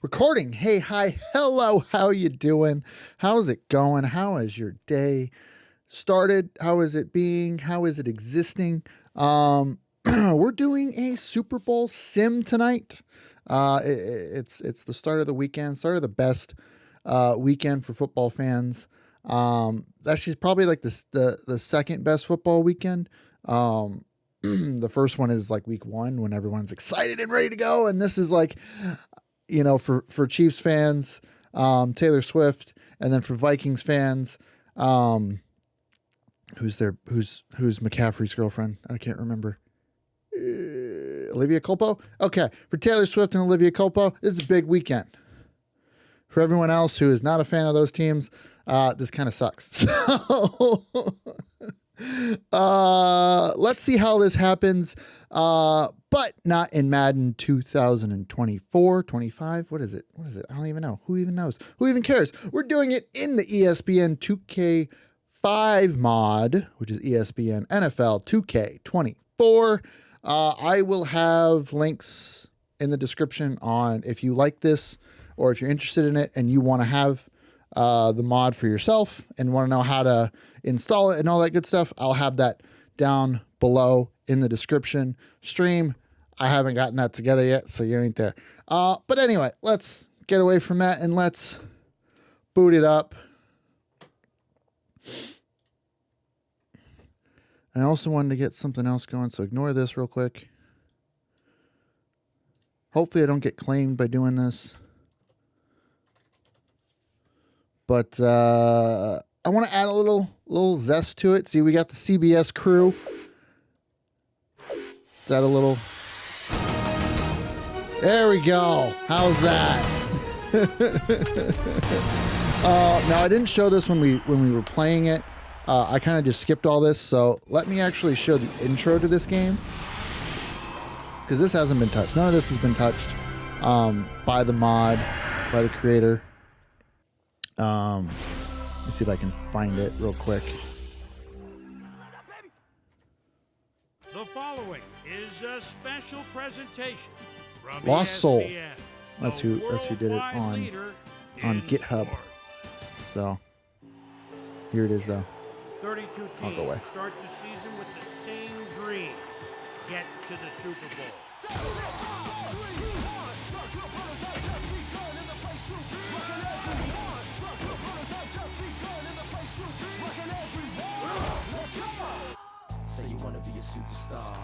Recording. Hey, hi, hello. How you doing? How's it going? How has your day started? How is it being? How is it existing? We're doing a Super Bowl sim tonight. It's the start of the weekend, start of the best weekend for football fans. Actually, probably like the second best football weekend. The first one is like week one when everyone's excited and ready to go, and this is like, for Chiefs fans, Taylor Swift, and then for Vikings fans, who's McCaffrey's girlfriend? I can't remember. Olivia Culpo. Okay, for Taylor Swift and Olivia Culpo, this is a big weekend. For everyone else who is not a fan of those teams, this kind of sucks. So let's see how this happens. But not in Madden 2024, 25. What is it? I don't even know. Who even knows? Who even cares? We're doing it in the ESPN 2K5 mod, which is ESPN NFL 2K24. I will have links in the description on if you like this or if you're interested in it and you want to have the mod for yourself and want to know how to install it and all that good stuff. I'll have that down below in the description. Stream, I haven't gotten that together yet, so you ain't there. But anyway, let's get away from that and let's boot it up. I also wanted to get something else going, so ignore this real quick. Hopefully I don't get claimed by doing this. But I want to add a little zest to it. See, we got the CBS crew. Is that a little... There we go. How's that? Now, I didn't show this when we were playing it. I kind of just skipped all this. So let me actually show the intro to this game. Because this hasn't been touched. None of this has been touched by the mod, by the creator. Let me see if I can find it real quick. The following is a special presentation from Lost ESPN, Soul. That's who did it worldwide on leader GitHub. sports. So here it is, though. 32 I'll go away. teams start the season with the same dream: get to the Super Bowl. Say you wanna be a superstar.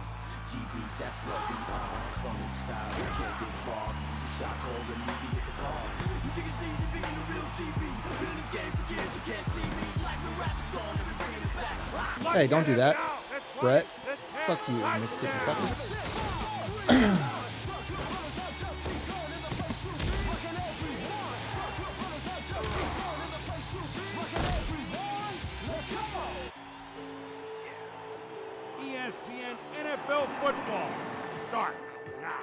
GBs, that's what we are. Clone style, you can't get far. Use a shot call when you be at the bar. You think it's easy being a real GB? Been in this game for years, you can't see me. Like the rappers gone, and we bringing it back. Hey, don't do that, Brett. Fuck you, Mississippi fucker. ESPN NFL football starts now.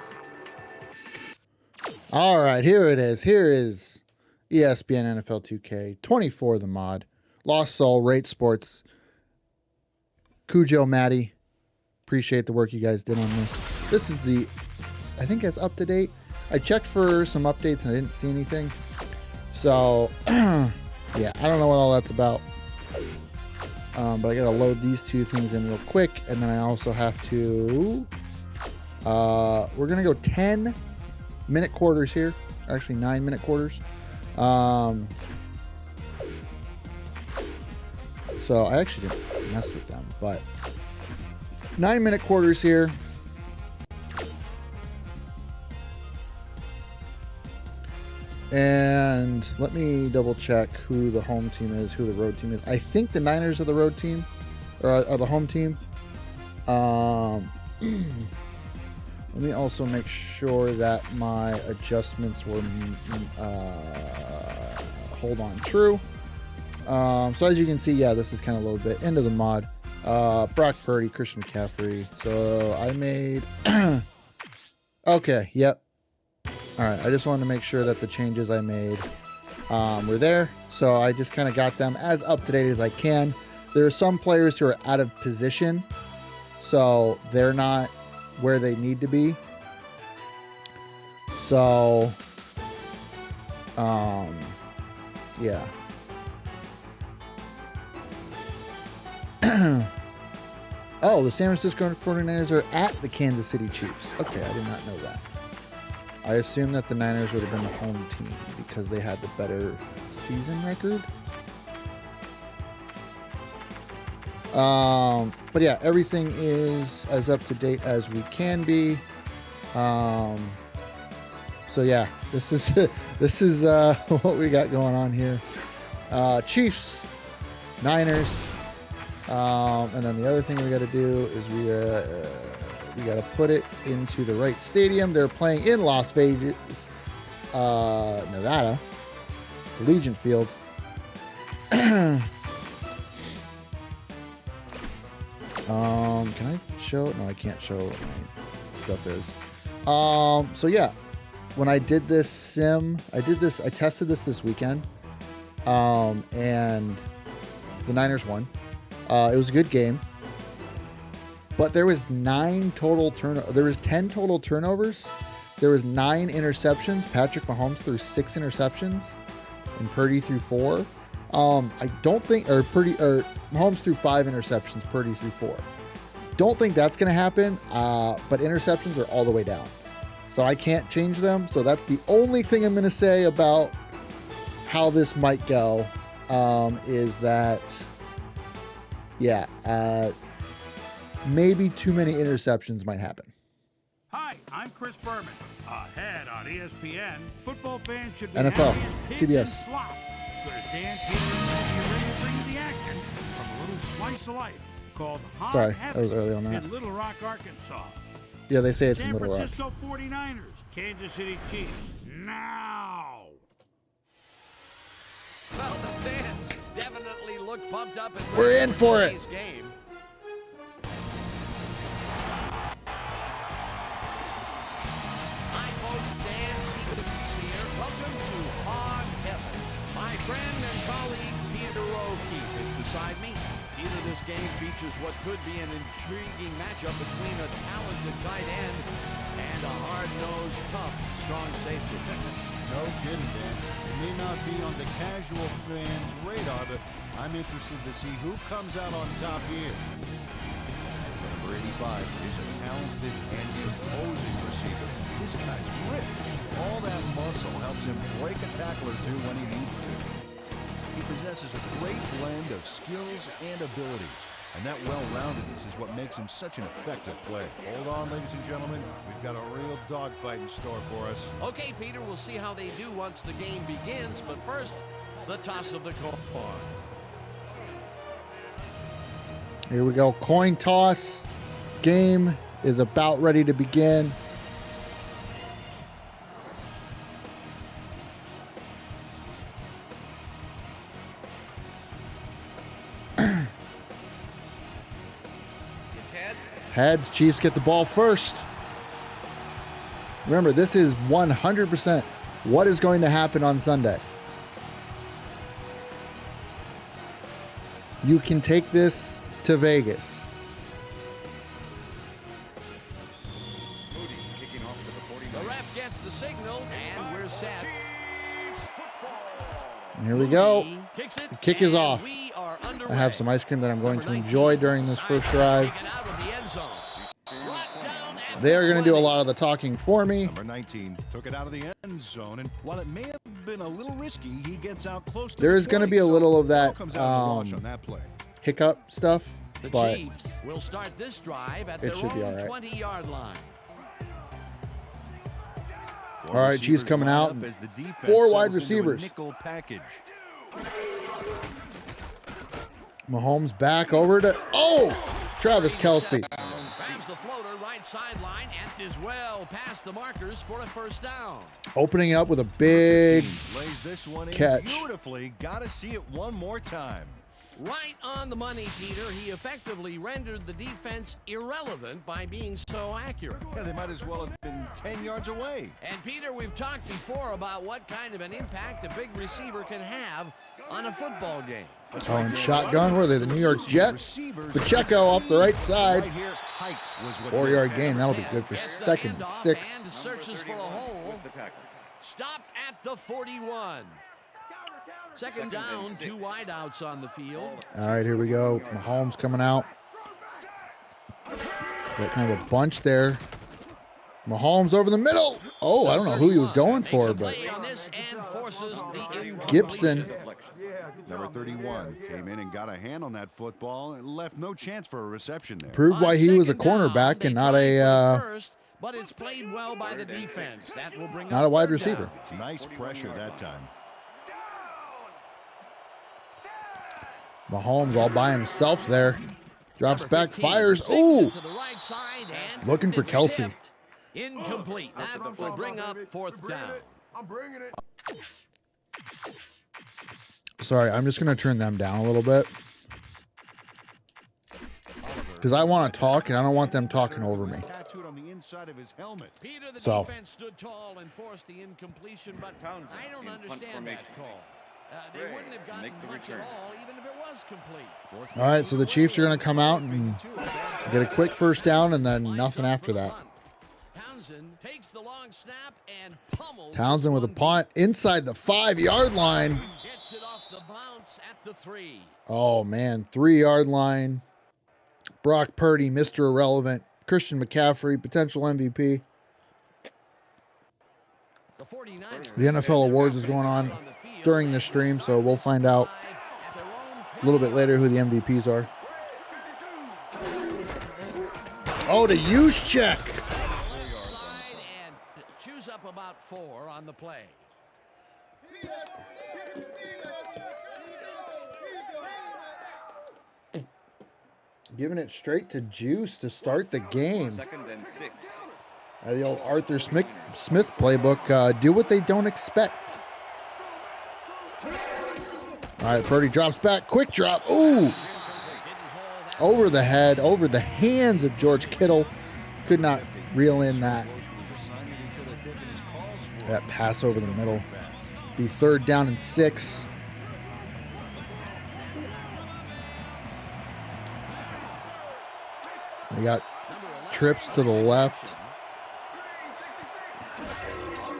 All right, here it is. Here is ESPN NFL 2K24, the mod. Lost Soul, Rate Sports, Cujo, Maddie. Appreciate the work you guys did on this. This is I think it's up to date. I checked for some updates and I didn't see anything. So, yeah, I don't know what all that's about. But I gotta load these two things in real quick, and then I also have to. We're gonna go 10-minute quarters here. Actually, 9-minute quarters. So I actually didn't mess with them, but 9-minute quarters here. And let me double check who the home team is, who the road team is. I think the Niners are the road team, or are the home team. Let me also make sure that my adjustments were, true. So as you can see, yeah, this is kind of a little bit into the mod. Brock Purdy, Christian McCaffrey. So I made, okay, yep. All right, I just wanted to make sure that the changes I made were there. So I just kind of got them as up to date as I can. There are some players who are out of position, so they're not where they need to be. So Yeah. Oh, the San Francisco 49ers are at the Kansas City Chiefs. Okay, I did not know that. I assumed that the Niners would have been the home team because they had the better season record. But yeah, everything is as up to date as we can be. So yeah, this is what we got going on here. Chiefs, Niners, and then the other thing we got to do is we got to put it into the right stadium. They're playing in Las Vegas, Nevada, Allegiant Field. Can I show? No, I can't show what my stuff is. So yeah, when I did this sim, I tested this weekend, and the Niners won. It was a good game, but there was 10 total turnovers. There was 9 interceptions. Patrick Mahomes threw 6 interceptions, and Purdy threw 4. I don't think, Mahomes threw 5 interceptions, Purdy threw 4. Don't think that's going to happen, but interceptions are all the way down. So I can't change them. So that's the only thing I'm going to say about how this might go, is that, yeah, maybe too many interceptions might happen. Hi, I'm Chris Berman. Ahead on ESPN, football fans should be NFL, happy as pigs TBS. and slop. Because Dan Peters will be ready to bring you the action from a little slice of life called Hot Sorry, Heaven that was early on that. in Little Rock, Arkansas. Yeah, they say it's in San Little Rock. Francisco 49ers, Kansas City Chiefs, now. Well, the fans definitely look pumped up. And We're in for it. today's game. Hi, folks. Dan Stevens here. Welcome to Hog Heaven. My friend and colleague Peter O'Keefe is beside me. Peter, this game features what could be an intriguing matchup between a talented tight end and a hard-nosed, tough, strong safety. No kidding, Dan. It may not be on the casual fan's radar, but I'm interested to see who comes out on top here. Number 85 is a talented and imposing receiver. This guy's ripped. All that muscle helps him break a tackle or two when he needs to. He possesses a great blend of skills and abilities, and that well-roundedness is what makes him such an effective player. Hold on, ladies and gentlemen. We've got a real dogfight in store for us. Okay, Peter, we'll see how they do once the game begins, but first, the toss of the coin. Here we go. Coin toss. Game is about ready to begin. Heads. Chiefs get the ball first. Remember, this is 100% what is going to happen on Sunday. You can take this to Vegas. The ref gets the signal, and we're set. And here we go. Kicks it, The kick is and off. we are I underway. have some ice cream that I'm going to enjoy during this first drive. Taken out of the end zone. Brought down at They are the going to do a 20. lot of the talking for me. Number 19 took it out of the end zone, and while it may have been a little risky, he gets out close to There the is going to 20, be a so little of ball that comes out in the wash on that play. hiccup stuff, The but Chiefs will start this drive at it their should be own all right. 20-yard line. All right, Chiefs coming out. 4 wide receivers. Nickel package. Mahomes back over to Travis Kelce. Grabs the floater right sideline and is well past the markers for a first down. Opening up with a big Lays this one in catch. beautifully. Gotta see it one more time. Right on the money, Peter. He effectively rendered the defense irrelevant by being so accurate. Yeah, they might as well have been 10 yards away. And Peter, we've talked before about what kind of an impact a big receiver can have on a football game. That's Oh, right, and Dan. shotgun. Where are they? The New York Jets. Pacheco off the right side. Right here, height was what 4-yard made gain. it. That'll be good for Gets the second and handoff 6. And searches for a hole. Stopped at the 41. Second down, 2 wideouts on the field. All right, here we go. Mahomes coming out. Got kind of a bunch there. Mahomes over the middle. Oh, I don't know who he was going for, but Gibson. Number 31 came in and got a hand on that football and left no chance for a reception there. Proved why he was a cornerback and not but it's played well by the defense. That will bring not a wide receiver. Nice pressure that time. Mahomes all by himself there. Drops back, fires. Ooh! Looking for Kelce. Incomplete. That will bring up 4th down. I'm bringing it. Sorry, I'm just going to turn them down a little bit. Because I want to talk, and I don't want them talking over me. Peter, the So. defense stood tall and forced the incompletion, but I don't understand that call. They wouldn't have gotten much at all, even if it was complete. All right, so the Chiefs are going to come out and get a quick first down and then nothing after that. Townsend takes the long snap and pummels. Townsend with a punt inside the 5-yard line. Gets it off the bounce at the 3. Oh, man, 3-yard line. Brock Purdy, Mr. Irrelevant. Christian McCaffrey, potential MVP. The NFL awards is going on during this stream, so we'll find out a little bit later who the MVPs are. Oh, the use check. And chews up about 4 on the play. Giving it straight to Juice to start the game. 2nd and 6. The old Arthur Smith playbook. Do what they don't expect. All right, Purdy drops back. Quick drop. Ooh. Over the head, over the hands of George Kittle. Could not reel in that pass over the middle. Be 3rd down and 6. They got trips to the left.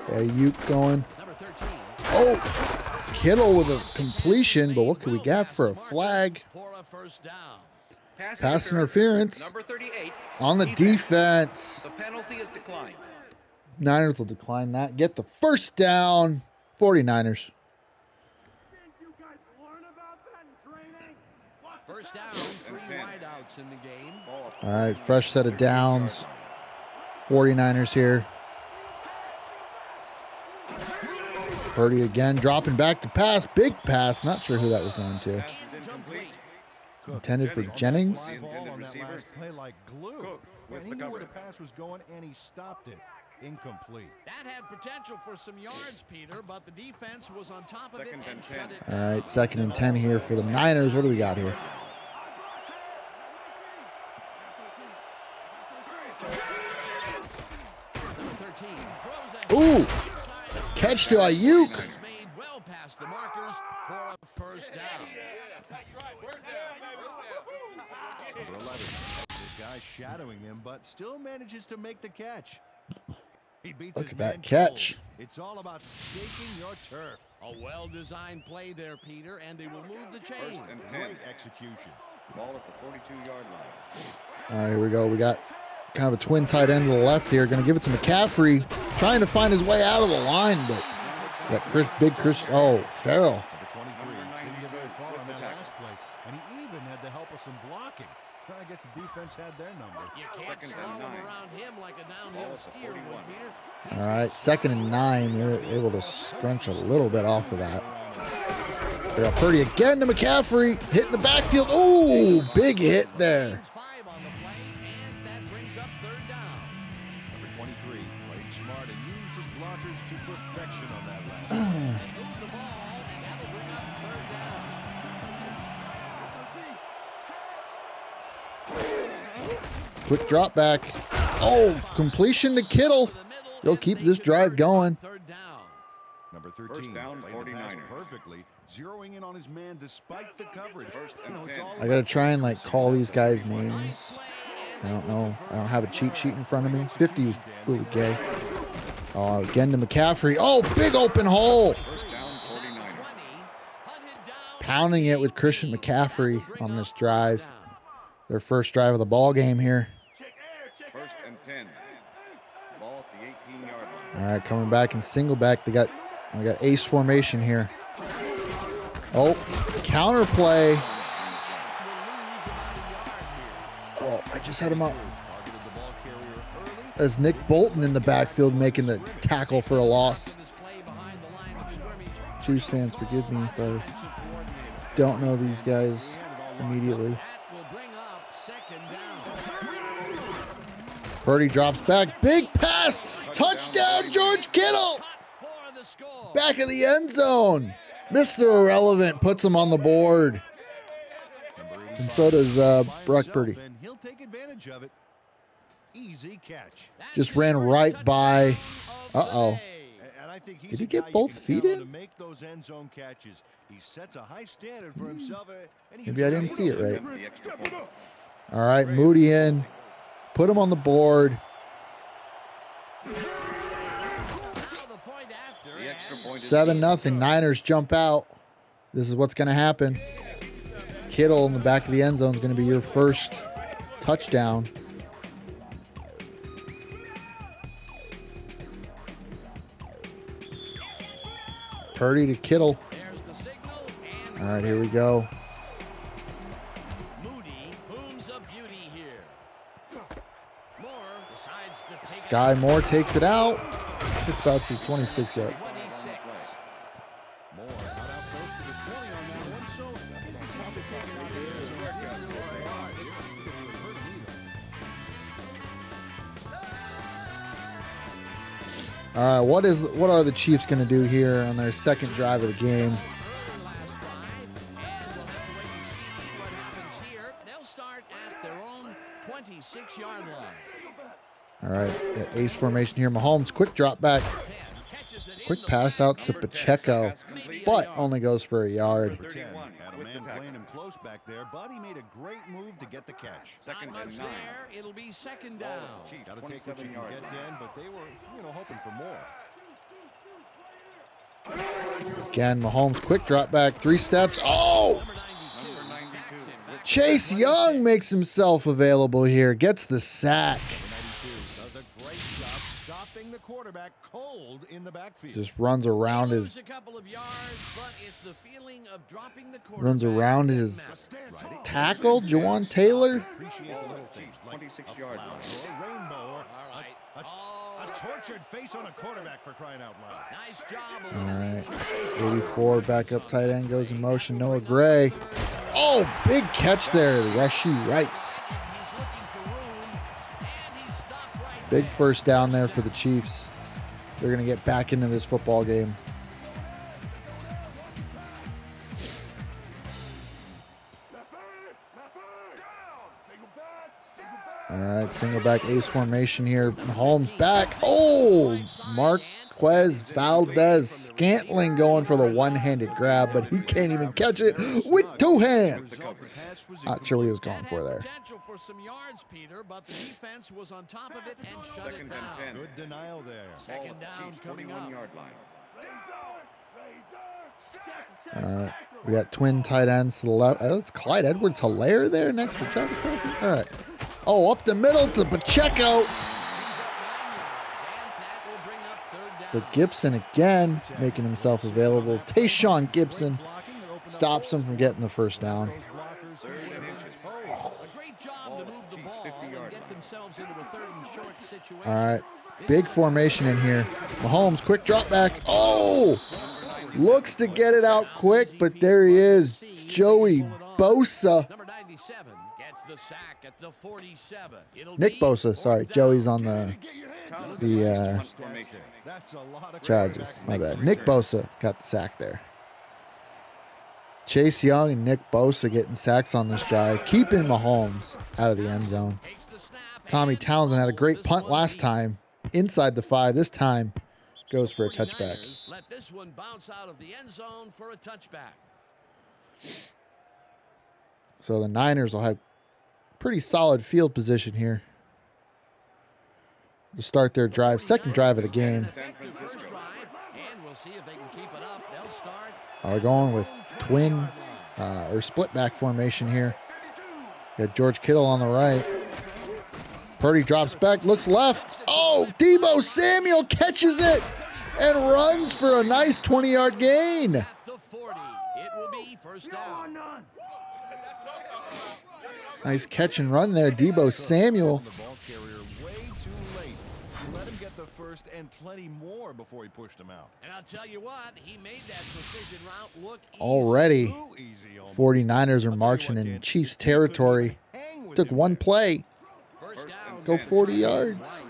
Ayuk going. Oh, Kittle with a completion, but what could we get for a flag? Pass interference Number 38 on the defense. The penalty is declined. Niners will decline that. Get the first down. 49ers. First down, 3 wideouts in the game. All right, fresh set of downs. 49ers here. Purdy again, dropping back to pass. Big pass. Not sure who that was going to. Intended for Jennings. Ball on that last play like glue. He knew where the pass was going, and he stopped it. Incomplete. That had potential for some yards, Peter, but the defense was on top of it and shut it. All right, 2nd and 10 here for the Niners. What do we got here? Ooh, catch to Ayuk. Made well past the markers for a first down. Number 11. The guy shadowing him, but still manages to make the catch. He beats Look his at man that catch. cold. It's all about staking your turf. A well-designed play there, Peter, and they will move the chain. Great execution. Ball at the 42-yard line. All right, here we go. We got kind of a twin tight end to the left here. Going to give it to McCaffrey. Trying to find his way out of the line, but got Chris. Oh, Farrell. Number 23 didn't get very far on that last play, and he even had the help of some blocking. I guess the defense had their number. You can't slalom around him like a downhill skier would, Peter. All right, 2nd and 9. They're able to scrunch a little bit off of that. They got Purdy again to McCaffrey. Hitting the backfield. Ooh, big hit there. 5 on the play, and that brings up 3rd down. Number 23 played smart and used his blockers to perfection on that last play. Move the ball, and that'll bring up 3rd down. Quick drop back. Oh, completion to Kittle. They'll keep this drive going. 3rd down. Number 13 First down, played the pass 49ers. perfectly, zeroing in on his man despite the coverage. First and You know, it's 10. all I gotta try and like call these guys' names. I don't know. I don't have a cheat sheet in front of me. 50 is really gay. Oh, again to McCaffrey. Oh, big open hole. First down, 49ers. Pounding it with Christian McCaffrey on this drive. Their first drive of the ball game here. First and 10. Ball at the 18-yard line. All right, coming back in single back. We got ace formation here. Oh, counter play. Oh, I just had him up. As Nick Bolton in the backfield making the tackle for a loss. Chiefs fans, forgive me if I don't know these guys immediately. Purdy drops back. Big pass. Touchdown, George Kittle. Back of the end zone. Mr. Irrelevant puts him on the board. And so does Brock Purdy. He'll take advantage of it. Easy catch. Just ran right by. Uh-oh. And I think he's Did he a get guy you both can feet count on in? to make those end zone catches. He sets a high standard for himself. And he Maybe I didn't see it right. The extra point. All right, Moody in. Put him on the board. The extra point is 7-0. Niners jump out. This is what's going to happen. Kittle in the back of the end zone is going to be your first touchdown. Purdy to Kittle. All right, here we go. Sky Moore takes it out. It's about to the 26-yard. All right, what are the Chiefs going to do here on their second drive of the game? All right, ace formation here. Mahomes, quick drop back. Quick pass out to Pacheco, but only goes for a yard. 31 Had a with the man tackle. playing him close back there, but he made a great move to get the catch. Second and 9. It'll be second Ball down. at the Chiefs, Got to take what you 27 can yard get, line. Dan, but they were, hoping for more. Again, Mahomes, quick drop back, 3 steps. Oh! Number 92. Chase Young makes himself available here, gets the sack. 92 does a great job stopping the quarterback cold in the backfield. Just runs around his A couple of yards, but it's the feeling of dropping the runs around his Right. tackle, Jawan Taylor. Appreciate Ball little at the things Chiefs, like 26-yard a line. flower or a rainbow or All right. a tortured face on a quarterback for crying out loud. Nice job. All right, 84 backup tight end goes in motion. Noah Gray. Oh, big catch there, Rashee Rice. He's looking for room, and he stopped right Big first down there for the Chiefs. They're going to get back into this football game. All right, single back ace formation here. Mahomes back. Oh, Marquez Valdez-Scantling going for the one-handed grab, but he can't even catch it with 2 hands. Not sure what he was going for there. potential for some yards, Peter, but the defense was on top of it and shut it Second down. and 10. Good denial there. Ball Second at the down Chiefs, coming up. 41-yard line. All right, we got twin tight ends to the left. That's Clyde Edwards-Helaire there next to Travis Kelce. All right. Oh, up the middle to Pacheco. But Gibson again making himself available. Tayshaun Gibson stops him from getting the first down. Third and inches. A great job to move the ball and get themselves into a third and short situation. All right, big formation in here. Mahomes, quick drop back. Oh, looks to get it out quick, but there he is, Joey Bosa. Number 97 gets the sack at the 47. Nick Bosa, sorry, Joey's on the Formation. That's a lot of charges. My bad. Nick Bosa got the sack there. Chase Young and Nick Bosa getting sacks on this drive, keeping Mahomes out of the end zone. Tommy Townsend had a great punt last time, inside the 5. This time goes for a touchback. Let this one bounce out of the end zone for a touchback. So the Niners will have pretty solid field position here. to start their drive, second drive of the game. We're going with twin or split back formation here. Got George Kittle on the right. Purdy drops back, looks left. Oh, Deebo Samuel catches it and runs for a nice 20-yard gain. Nice catch and run there, Deebo Samuel. First and plenty more before he pushed him out. And I'll tell you what, he made that precision route look already. 49ers are marching in Chiefs territory. Took one play. Go 40 yards.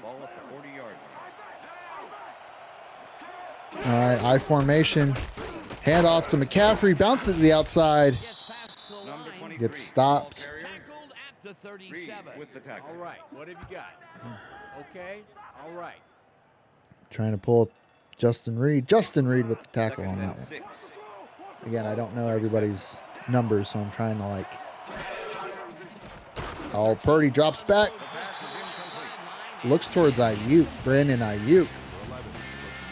All right, I formation. Hand off to McCaffrey. Bounces to the outside. Gets stopped. With the tackle. All right, what have you got? Okay, all right. Trying to pull up Justin Reed. Justin Reed with the tackle on that one. Again, I don't know everybody's numbers, so I'm trying to like. Oh, Purdy drops back. Looks towards Ayuk, Brandon Ayuk.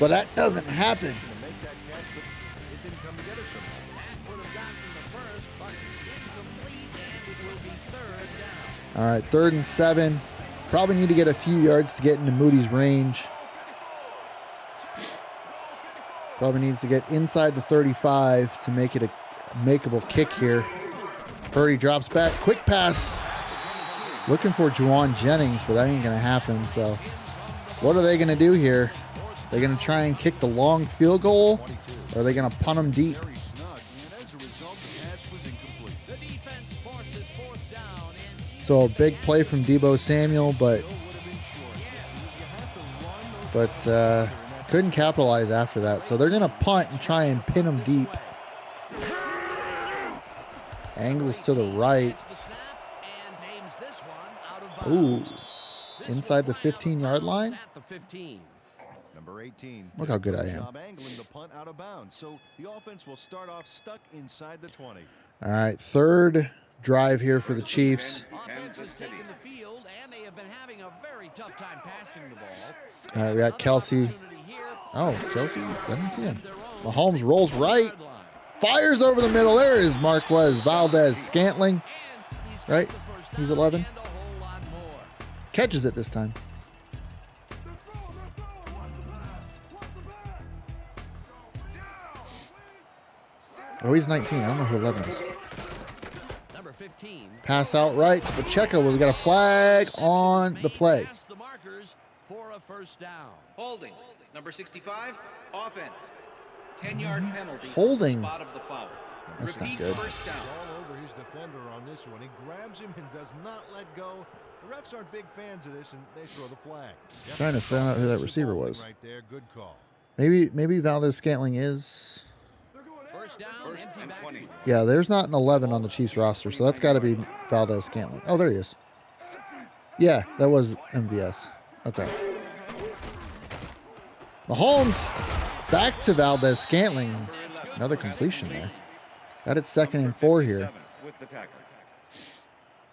But that doesn't happen. All right, 3rd and 7. Probably need to get a few yards to get into Moody's range. Probably needs to get inside the 35 to make it a makeable kick here. Purdy drops back. Quick pass. Looking for Juwan Jennings, but that ain't going to happen. So what are they going to do here? They're going to try and kick the long field goal, or are they going to punt them deep? So a big play from Deebo Samuel, but couldn't capitalize after that. So they're going to punt and try and pin them deep. Angles to the right. Ooh, inside the 15-yard line. Number 18. Look how good I am. Angling the punt out of bounds. So the offense will start off stuck inside the 20. All right, 3rd drive here for the Chiefs. Offense has taken the field, and they have been having a very tough time passing the ball. All right, we got Kelce. Oh, Kelce, I didn't see him. Mahomes rolls right, fires over the middle. There is Marquez Valdez-Scantling, right? He's 11. Catches it this time. Oh, he's 19. I don't know who 11 is. Number 15. Pass out right to Pacheco. We got a flag on the play. The markers for a first down. Holding. Number 65. Offense. 10-yard penalty. Holding. Spot of the foul. That's Repeat not good. First down. All over his defender on this one. He grabs him and does not let go. The refs aren't big fans of this, and they throw the flag. Trying to find out who that receiver was. Right there. Good call. Maybe Valdez-Scantling is. First down, empty backfield. Yeah, there's not an 11 on the Chiefs roster, so that's got to be Valdez-Scantling. Oh, there he is. Yeah, that was MVS. Okay. Mahomes back to Valdez-Scantling. Another completion there. Got it 2nd and 4 here. With the tackle.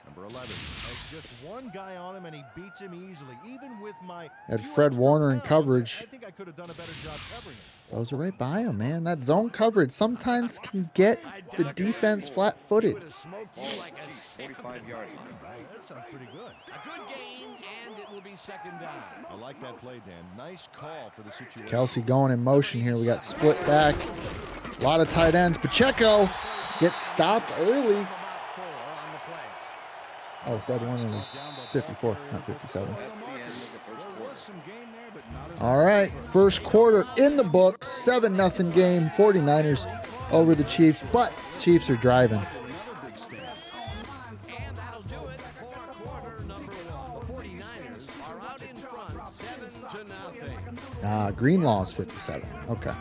Number 11 has just one guy on him, and he beats him easily. Even with my Had Fred Warner in coverage. I think I could have done a better job covering him. Those are right by him, man. That zone coverage sometimes can get the defense flat-footed. 45-yard line. That sounds pretty good. A good gain, and it will be second down. I like that play, Dan. Nice call for the situation. Kelce going in motion here. We got split back. A lot of tight ends. Pacheco gets stopped early. Oh, Fred Warner was 54, not 57. That's the end of the first quarter. All right, first quarter in the book. 7-0 game. 49ers over the Chiefs, but Chiefs are driving. And that'll do it for quarter number 1. The 49ers are out in front, 7-0. Greenlaw's 57. Okay.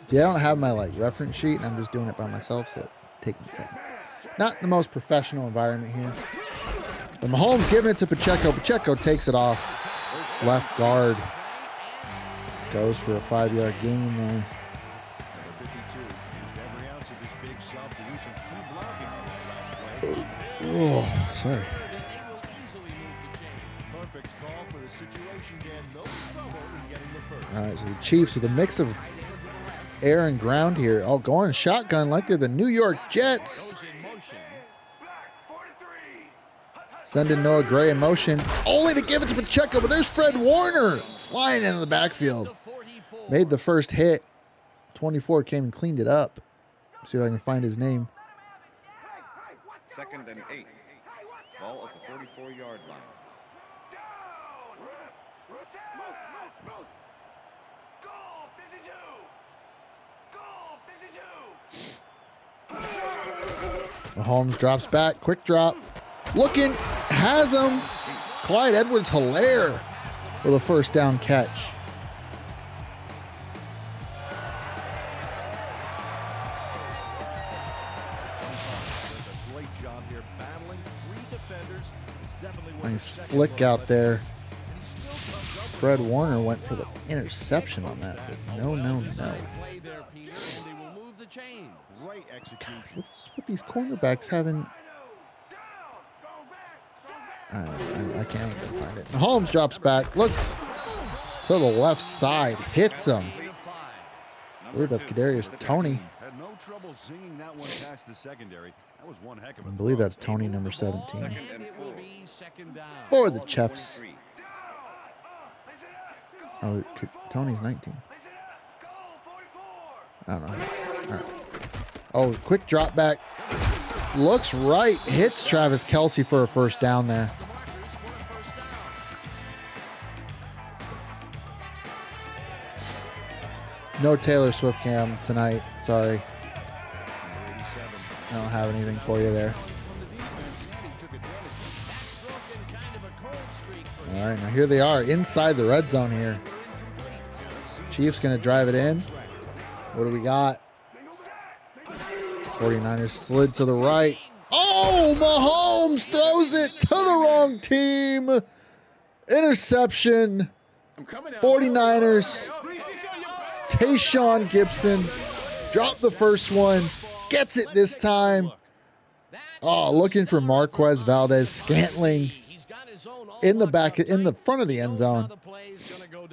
See, I don't have my reference sheet, and I'm just doing it by myself, so take me a second. Not the most professional environment here. But Mahomes giving it to Pacheco. Pacheco takes it off. Left guard. Goes for a 5-yard gain there. Number 52 used every ounce of his big self to use some key blocking on that last play. Oh, sorry. Perfect call for the situation, Dan. No trouble in getting the first. All right, so the Chiefs with a mix of air and ground here. Oh, going shotgun like they're the New York Jets. Sending Noah Gray in motion, only to give it to Pacheco, but there's Fred Warner flying into the backfield. Made the first hit. 24 came and cleaned it up. See if I can find his name. 2nd and 8. Ball at the 44-yard line. Mahomes drops back, quick drop. Looking, has him. Clyde Edwards-Helaire with a first down catch. Nice flick out there. Fred Warner went for the interception on that, but no. What's with these cornerbacks having... I can't even find it. Mahomes drops back, looks to the left side, hits him. I believe that's Kadarius Toney. Had no trouble zinging that one past the secondary. That was one heck of a I believe that's Toney, number 17. 2nd and 4. For the Chiefs. Oh, Tony's 19. I don't know. All right. Oh, quick drop back. Looks right. Hits Travis Kelce for a first down there. No Taylor Swift cam tonight. Sorry. I don't have anything for you there. All right, now here they are inside the red zone here. Chiefs going to drive it in. What do we got? 49ers slid to the right. Oh, Mahomes throws it to the wrong team. Interception. 49ers. Tayshaun Gibson dropped the first one. Gets it this time. Oh, looking for Marquez Valdez-Scantling in the back, in the front of the end zone.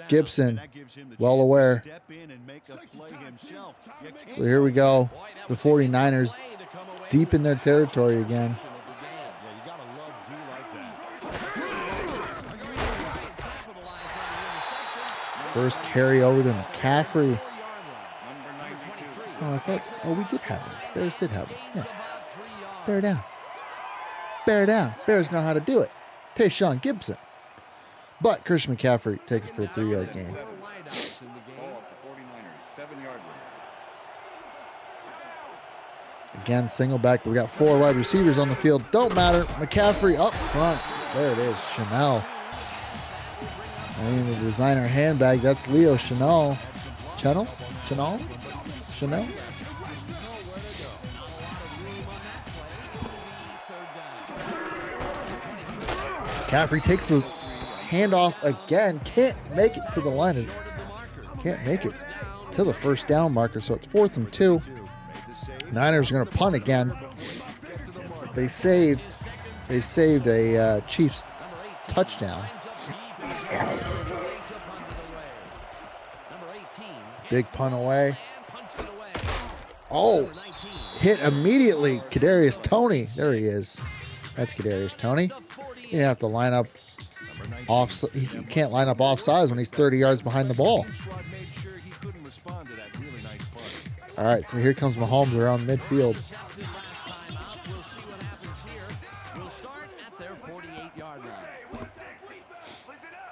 Gibson, well aware. So here we go. The 49ers deep in their territory again. First carry over to McCaffrey. Oh, I thought, we did have him. Bears did have him. Yeah. Bear down. Bear down. Bears know how to do it. Tayshaun Gibson. But Christian McCaffrey takes it for a 3-yard gain. Again, single back, but we got 4 wide receivers on the field. Don't matter. McCaffrey up front. There it is. Chanel. And the designer handbag. That's Leo Chanel. Chanel? McCaffrey takes the handoff again. Can't make it to the line. Can't make it to the first down marker. So it's 4th and 2. Niners are going to punt again. They saved a Chiefs touchdown. Big punt away. Oh, hit immediately. Kadarius Toney. There he is. That's Kadarius Toney. You have to line up off. He can't line up offsides when he's 30 yards behind the ball. All right, so here comes Mahomes around midfield.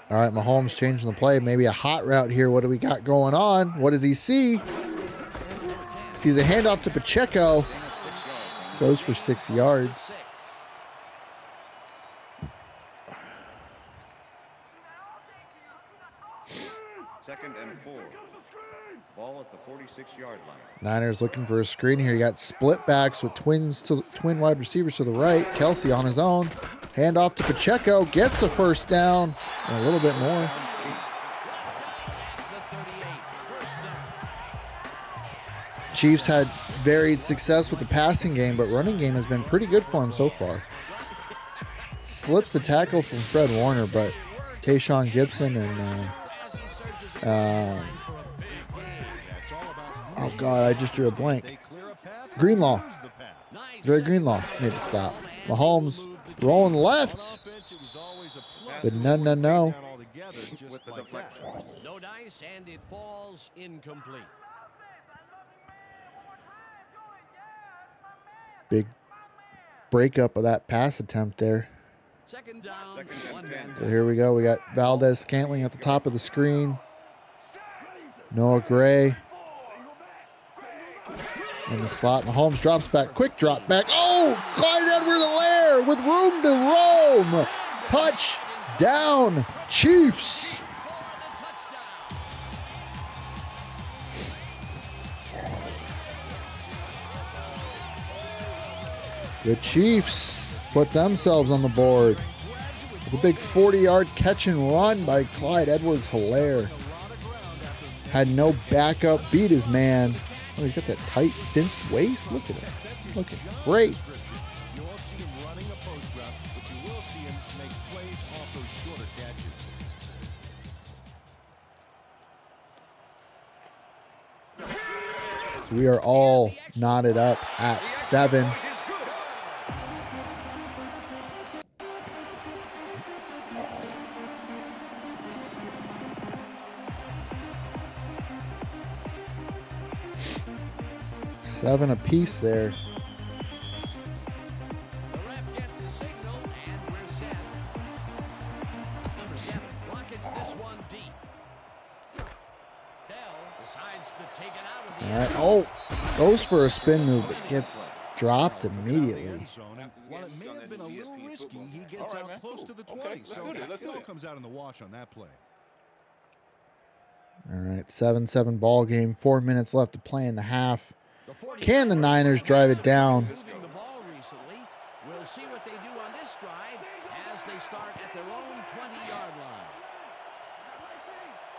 All right, Mahomes changing the play. Maybe a hot route here. What do we got going on? What does he see? Sees a handoff to Pacheco. Goes for 6 yards. Second and 4. Ball at the 46-yard line. Niners looking for a screen here. You got split backs with twin wide receivers to the right. Kelce on his own. Handoff to Pacheco. Gets the first down and a little bit more. Chiefs had varied success with the passing game, but running game has been pretty good for him so far. Slips the tackle from Fred Warner, but Tayshaun Gibson and oh God, I just drew a blank. Greenlaw. Dre Greenlaw made the stop. Mahomes rolling left. But no. With the deflection. No dice, and it falls incomplete. Big breakup of that pass attempt there. Second down, So here we go. We got Valdez Scantling at the top of the screen. Noah Gray in the slot. Mahomes drops back. Quick drop back. Oh, Clyde Edwards-Helaire with room to roam. Touchdown, Chiefs. The Chiefs put themselves on the board. The big 40-yard catch and run by Clyde Edwards-Helaire. Had no backup, beat his man. Oh, he's got that tight cinched waist. Look at him. Looking great. You won't see him running a post route, but you will see him make plays off those shorter catches. We are all knotted up at 7. Seven apiece there. The ref gets the signal, and we're set. Number 7 rockets this one deep. Bell decides to take it out of the All right. Oh, goes for a spin move, but gets dropped immediately. While it may have been a little risky, he gets out close to the 20. So that still comes out in the wash on that play. All right, 7-7 ball game. 4 minutes left to play in the half. Can the Niners drive it down? The ball recently. We'll see what they do on this drive as they start at their own 20-yard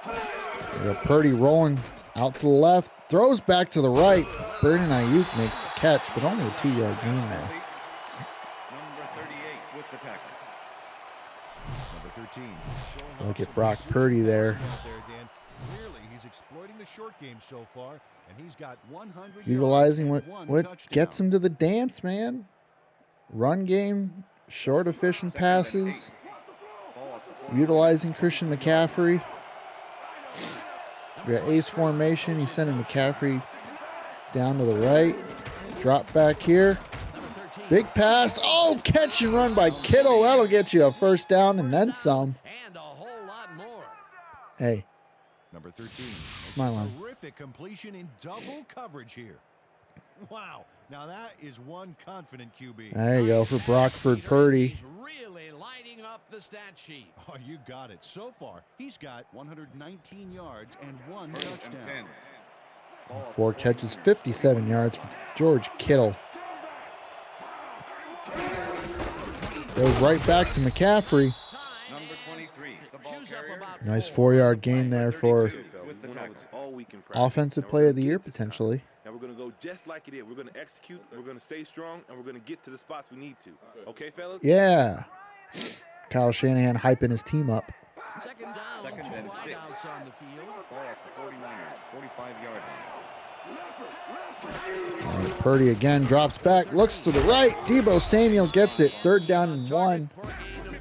line. We got Purdy rolling out to the left, throws back to the right. Brandon Ayuk makes the catch, but only a 2-yard gain there. Number 38 with the tackle. Number 13. Look at Brock Purdy there. Clearly, he's exploiting the short game so far, and he's got 100 Utilizing yards what and one touchdown. gets him to the dance, man. Run game, short efficient passes. Utilizing Christian McCaffrey. We got ace formation. He's sending McCaffrey down to the right. Drop back here. Big pass. Oh, catch and run by Kittle. That'll get you a first down and then some. And a whole lot more. Hey, Number 13. my line. Terrific completion in double coverage here. Wow. Now that is one confident QB. There you go for Brockford Purdy. He's really lighting up the stat sheet. Oh, you got it. So far, he's got 119 yards and one First and touchdown. 10. 4 catches, 57 yards for George Kittle. Goes right back to McCaffrey. Number 23. The ball carrier. Nice 4-yard gain there for With the tackle. offensive play of the year potentially. And we're going to go just like it is. We're going to execute, we're going to stay strong, and we're going to get to the spots we need to. Okay, fellas? Yeah. Kyle Shanahan hyping his team up. Second down, Second two and 6. wideouts on the field. Ball at the 49ers, 45-yard line. All right, Purdy again drops back, looks to the right. Deebo Samuel gets it. 3rd down and 1. For a gain of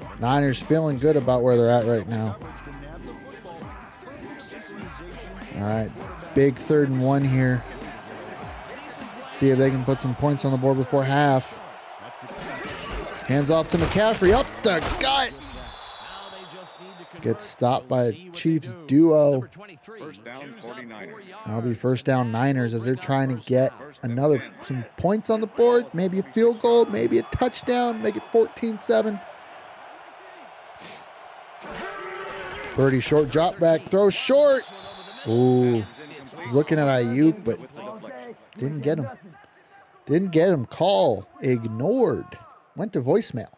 5. Niners feeling good about where they're at right now. All right, big 3rd and 1 here. See if they can put some points on the board before half. Hands off to McCaffrey, up the gut. Now they just need to convert. Gets stopped by a We'll see what they Chiefs do. duo. Number 23 First down, chews up 49ers. 4 yards. That'll be first down Niners as they're trying to get First and another 10. some points on the board, maybe a field goal, maybe a touchdown, make it 14-7. Purdy short drop back, throw short. Ooh, he's looking at Ayuk, but With the deflection. didn't get him. Didn't get him. Call ignored. Went to voicemail.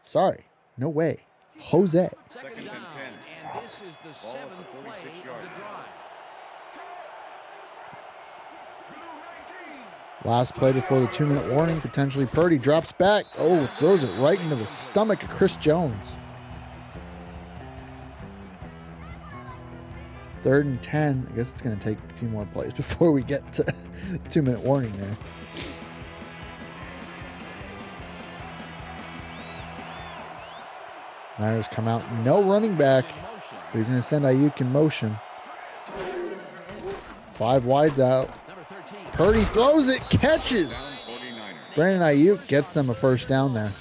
Sorry, no way. Jose. Second Second and down, 10. and this is the Ball at 7th the play 46 of yard the line. drive. Last play before the 2-minute warning. Potentially Purdy drops back. Oh, throws it right into the stomach of Chris Jones. 3rd and 10. I guess it's going to take a few more plays before we get to 2-minute warning there. Niners come out. No running back. But he's going to send Ayuk in motion. 5 wides out. Purdy throws it. Catches. Brandon Ayuk gets them a first down there.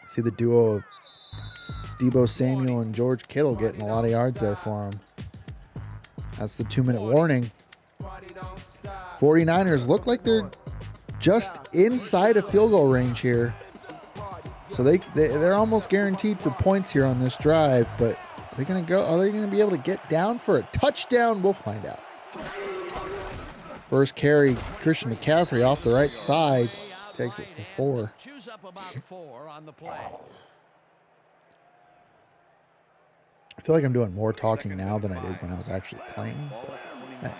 See the duo of Deebo Samuel and George Kittle getting a lot of yards there for him. That's the 2-minute warning. 49ers look like they're just inside of field goal range here. So they're almost guaranteed for points here on this drive, but are they going to be able to get down for a touchdown? We'll find out. First carry, Christian McCaffrey off the right side. Takes it for 4. Choose up about 4 on the play. I feel like I'm doing more talking now than I did when I was actually playing. But, hey.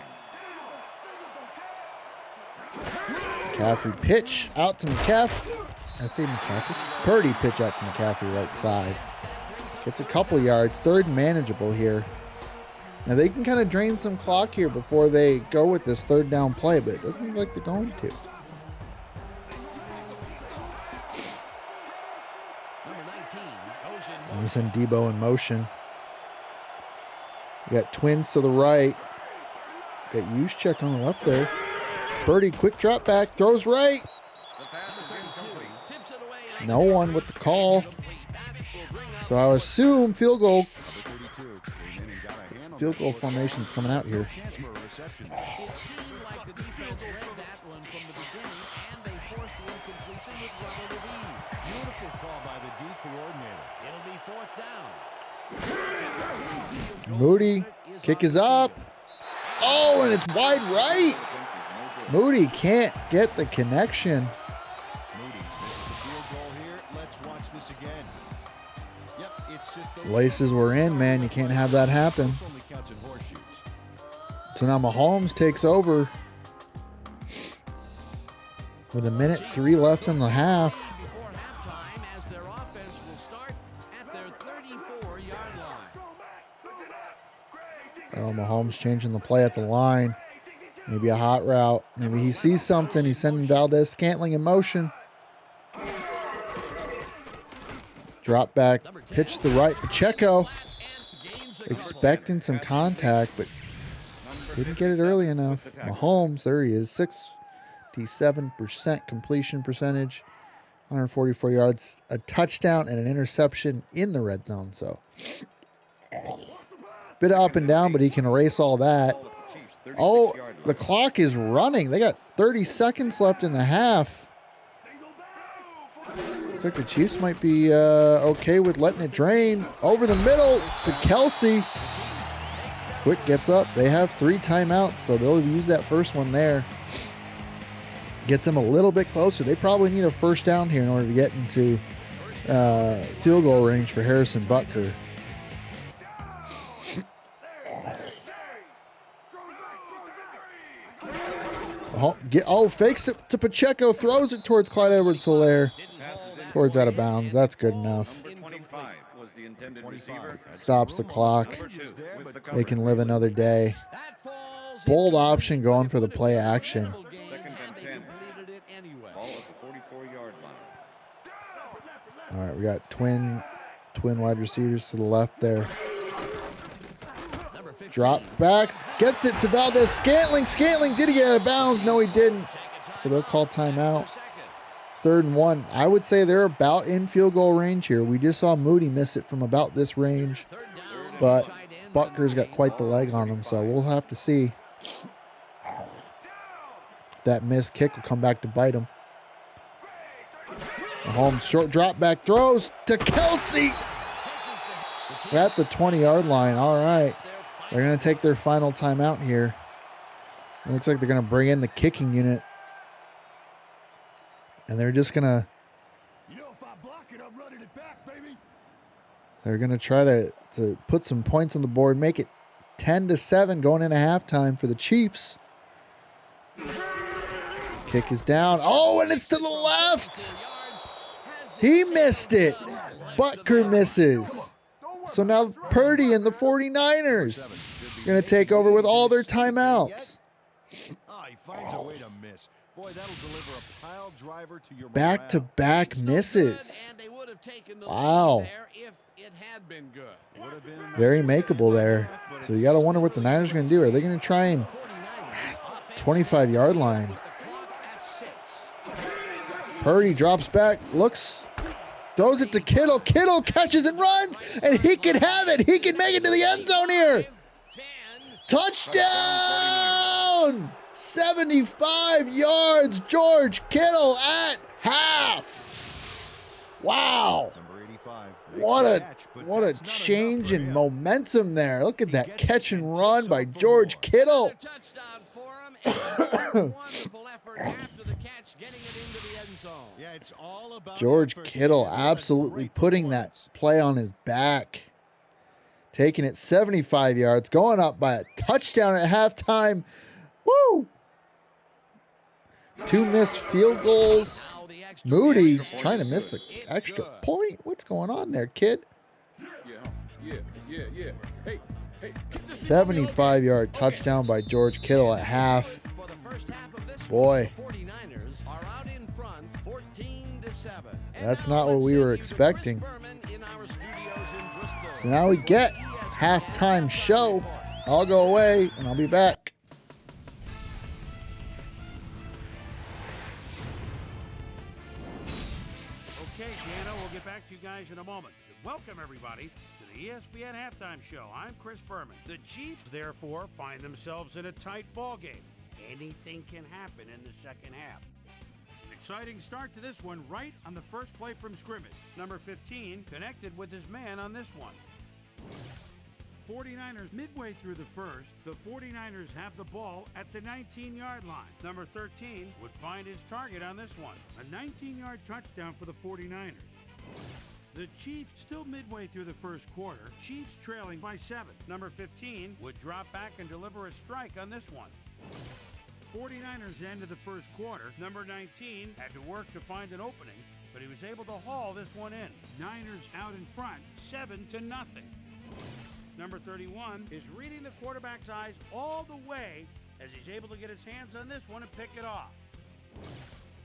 McCaffrey pitch out to McCaffrey. I say McCaffrey. Purdy pitch out to McCaffrey right side. Gets a couple yards. 3rd and manageable here. Now they can kind of drain some clock here before they go with this 3rd down play, but it doesn't look like they're going to. We send Deebo in motion. We got twins to the right. Got Juszczyk on the left there. Purdy, quick drop back, throws right. No one with the call. So I assume field goal formation's coming out here. It seemed like the defense read that one from the beginning, and they forced the incompletion with Robert Levine. Beautiful call by the D coordinator. It'll be 4th down. Moody, kick is up. Oh, and it's wide right. Moody can't get the connection. Moody makes the field goal here. Let's watch this again. Yep, it's just the Laces were in, man. You can't have that happen. only counts in horseshoes. So now Mahomes takes over with 1:03 left in the half. Before halftime, as their offense will start at their 34-yard line. Oh, Mahomes changing the play at the line. Maybe a hot route. Maybe he sees something. He's sending Valdez-Scantling in motion. Drop back, pitch to the right. Pacheco expecting some contact, but didn't get it early enough. Mahomes, there he is, 67% completion percentage, 144 yards, a touchdown, and an interception in the red zone. So, bit up and down, but he can erase all that. Oh, the clock is running. They got 30 seconds left in the half. Looks like the Chiefs might be okay with letting it drain. Over the middle to Kelce. Quick gets up. They have 3 timeouts, so they'll use that first one there. Gets them a little bit closer. They probably need a first down here in order to get into field goal range for Harrison Butker. Fakes it to Pacheco, throws it towards Clyde Edwards-Helaire. Towards out of bounds. That's good enough. Stops the clock. They can live another day. Bold option going for the play action. All right, we got twin wide receivers to the left there. Drop backs, gets it to Valdez-Scantling. Scantling, did he get out of bounds? No, he didn't. So they'll call timeout. 3rd and 1. I would say they're about in field goal range here. We just saw Moody miss it from about this range, but Butker's got quite the leg on him, so we'll have to see. That missed kick will come back to bite him. Mahomes short drop back throws to Kelce at the 20-yard line. All right. They're going to take their final timeout here. It looks like they're going to bring in the kicking unit. And they're just going to They're going to try to put some points on the board, make it 10-7 going into halftime for the Chiefs. Kick is down. Oh, and it's to the left. He missed it. Butker misses. So now Purdy and the 49ers are going to take over with all their timeouts. Oh, he finds a way to miss. Boy, that'll deliver a pile driver to your Back-to-back misses. Wow. Very makeable there. So you got to wonder what the Niners are going to do. Are they going to try and 25-yard line? Purdy drops back, looks, throws it to Kittle. Kittle catches and runs, and he can have it. He can make it to the end zone here. Touchdown! 75 yards, George Kittle at half. Wow. What a change in momentum there. Look at that catch and run by George Kittle. George Kittle absolutely putting that play on his back. Taking it 75 yards, going up by a touchdown at halftime. Woo! 2 missed field goals. Moody trying to miss the extra point. What's going on there, kid? 75-yard touchdown by George Kittle at half. Boy, that's not what we were expecting. So now we get halftime show. I'll go away and I'll be back. Okay, Dano, we'll get back to you guys in a moment. Welcome, everybody, to the ESPN Halftime Show. I'm Chris Berman. The Chiefs, therefore, find themselves in a tight ball game. Anything can happen in the second half. An exciting start to this one right on the first play from scrimmage. Number 15 connected with his man on this one. 49ers midway through the first, the 49ers have the ball at the 19-yard line. Number 13 would find his target on this one. A 19-yard touchdown for the 49ers. The Chiefs still midway through the first quarter. Chiefs trailing by 7. Number 15 would drop back and deliver a strike on this one. 49ers end of the first quarter. Number 19 had to work to find an opening, but he was able to haul this one in. Niners out in front, 7-0. Number 31 is reading the quarterback's eyes all the way as he's able to get his hands on this one and pick it off.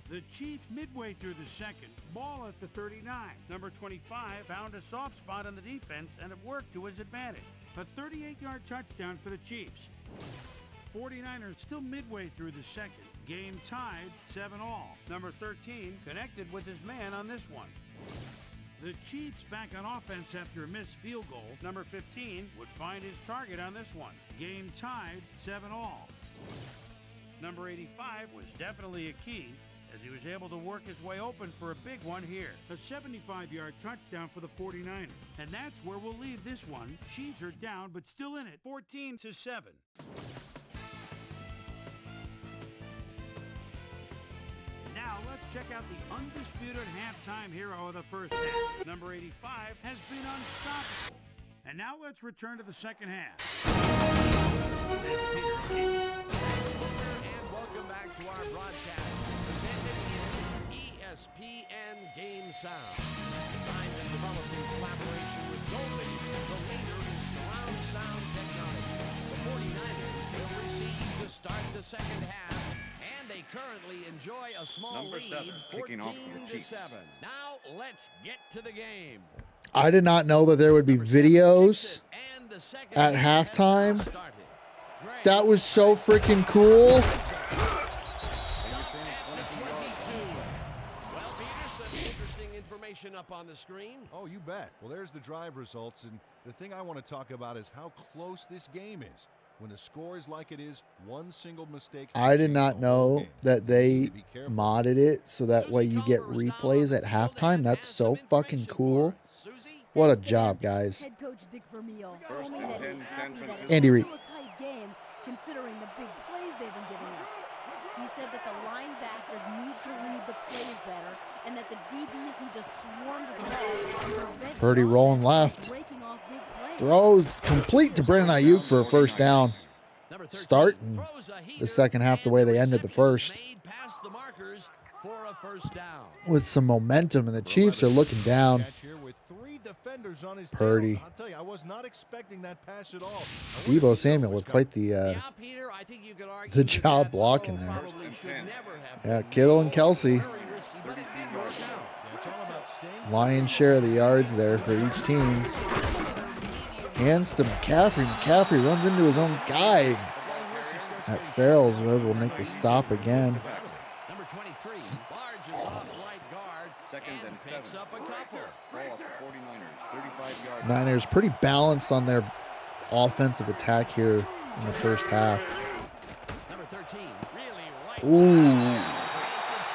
The Chiefs midway through the second, ball at the 39. Number 25 found a soft spot on the defense and it worked to his advantage. A 38-yard touchdown for the Chiefs. 49ers still midway through the second. Game tied, 7-all. Number 13 connected with his man on this one. The Chiefs back on offense after a missed field goal. Number 15 would find his target on this one. Game tied, 7-all. Number 85 was definitely a key as he was able to work his way open for a big one here. A 75-yard touchdown for the 49ers. And that's where we'll leave this one. Chiefs are down, but still in it, 14-7. Now let's check out the undisputed halftime hero of the first half. Number 85 has been unstoppable. And now let's return to the second half. And welcome back to our broadcast, presented in ESPN Game Sound. Designed and developed in collaboration with Dolby, the leader in surround sound technology. The 49ers will receive to start the second half. And they currently enjoy a small lead, 14-7. Now let's get to the game. I did not know that there would be videos at halftime. That was so freaking cool. Well, Peter, some interesting information up on the screen. Oh, you bet. Well, there's the drive results, and the thing I want to talk about is how close this game is. When the score is like it is, one single mistake. I did not know that they modded it so that way you get replays at halftime. That's so fucking cool. What a job, guys. Head coach Dick Vermeil told me that he's happy that it's Andy Reid. still a tight game considering the big plays they've been giving up. He said that the linebackers need to read the plays better and that the DBs need to swarm to the ball and prevent Purdy rolling left. breaking off big plays. Throws complete to Brandon Ayuk for a first down. Starting the second half the way they ended the first. With some momentum, and the Chiefs are looking down. Purdy. I'll tell you, I was not expecting that pass at all. Debo Samuel with quite the job blocking there. Yeah, Kittle and Kelce. Lion's share of the yards there for each team. Hands to McCaffrey. McCaffrey runs into his own guy. That Farrell's able to make the stop again. Number 23, barges off right guard and picks up a couple. Ball up to 49ers, 35-yard. Niners pretty balanced on their offensive attack here in the first half. Number 13, really right. Ooh.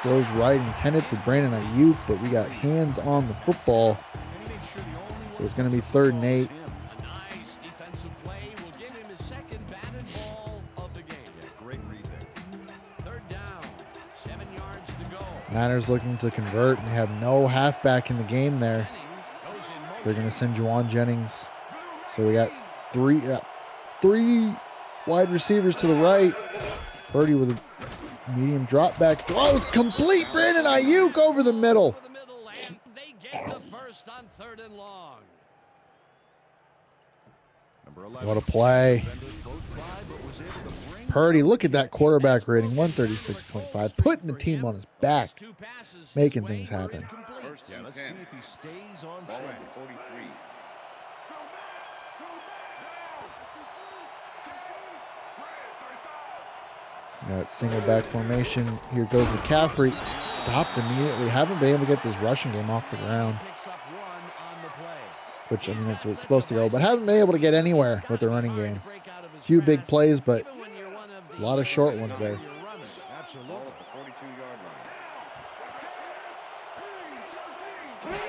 Goes right, intended for Brandon Ayuk, but we got hands on the football. So it's going to be 3rd and 8. A nice defensive play will give him his second batted ball of the game. Great read there. 3rd down, 7 yards to go. Niners looking to convert, and they have no halfback in the game there. They're going to send Juwan Jennings. So we got three wide receivers to the right. Purdy with a medium drop back. Throws complete. Brandon Ayuk over the middle. They get the first on 3rd and long. What a play. Purdy, look at that quarterback rating, 136.5. Putting the team on his back. Making things happen. Yeah, let's see if he stays on Ball track. up to 43. Got single back formation. Here goes McCaffrey. Stopped immediately. Haven't been able to get this rushing game off the ground. Which, I mean, that's where it's supposed to go. But haven't been able to get anywhere with the running game. Few big plays, but a lot of short ones there. Ball at the 42-yard line.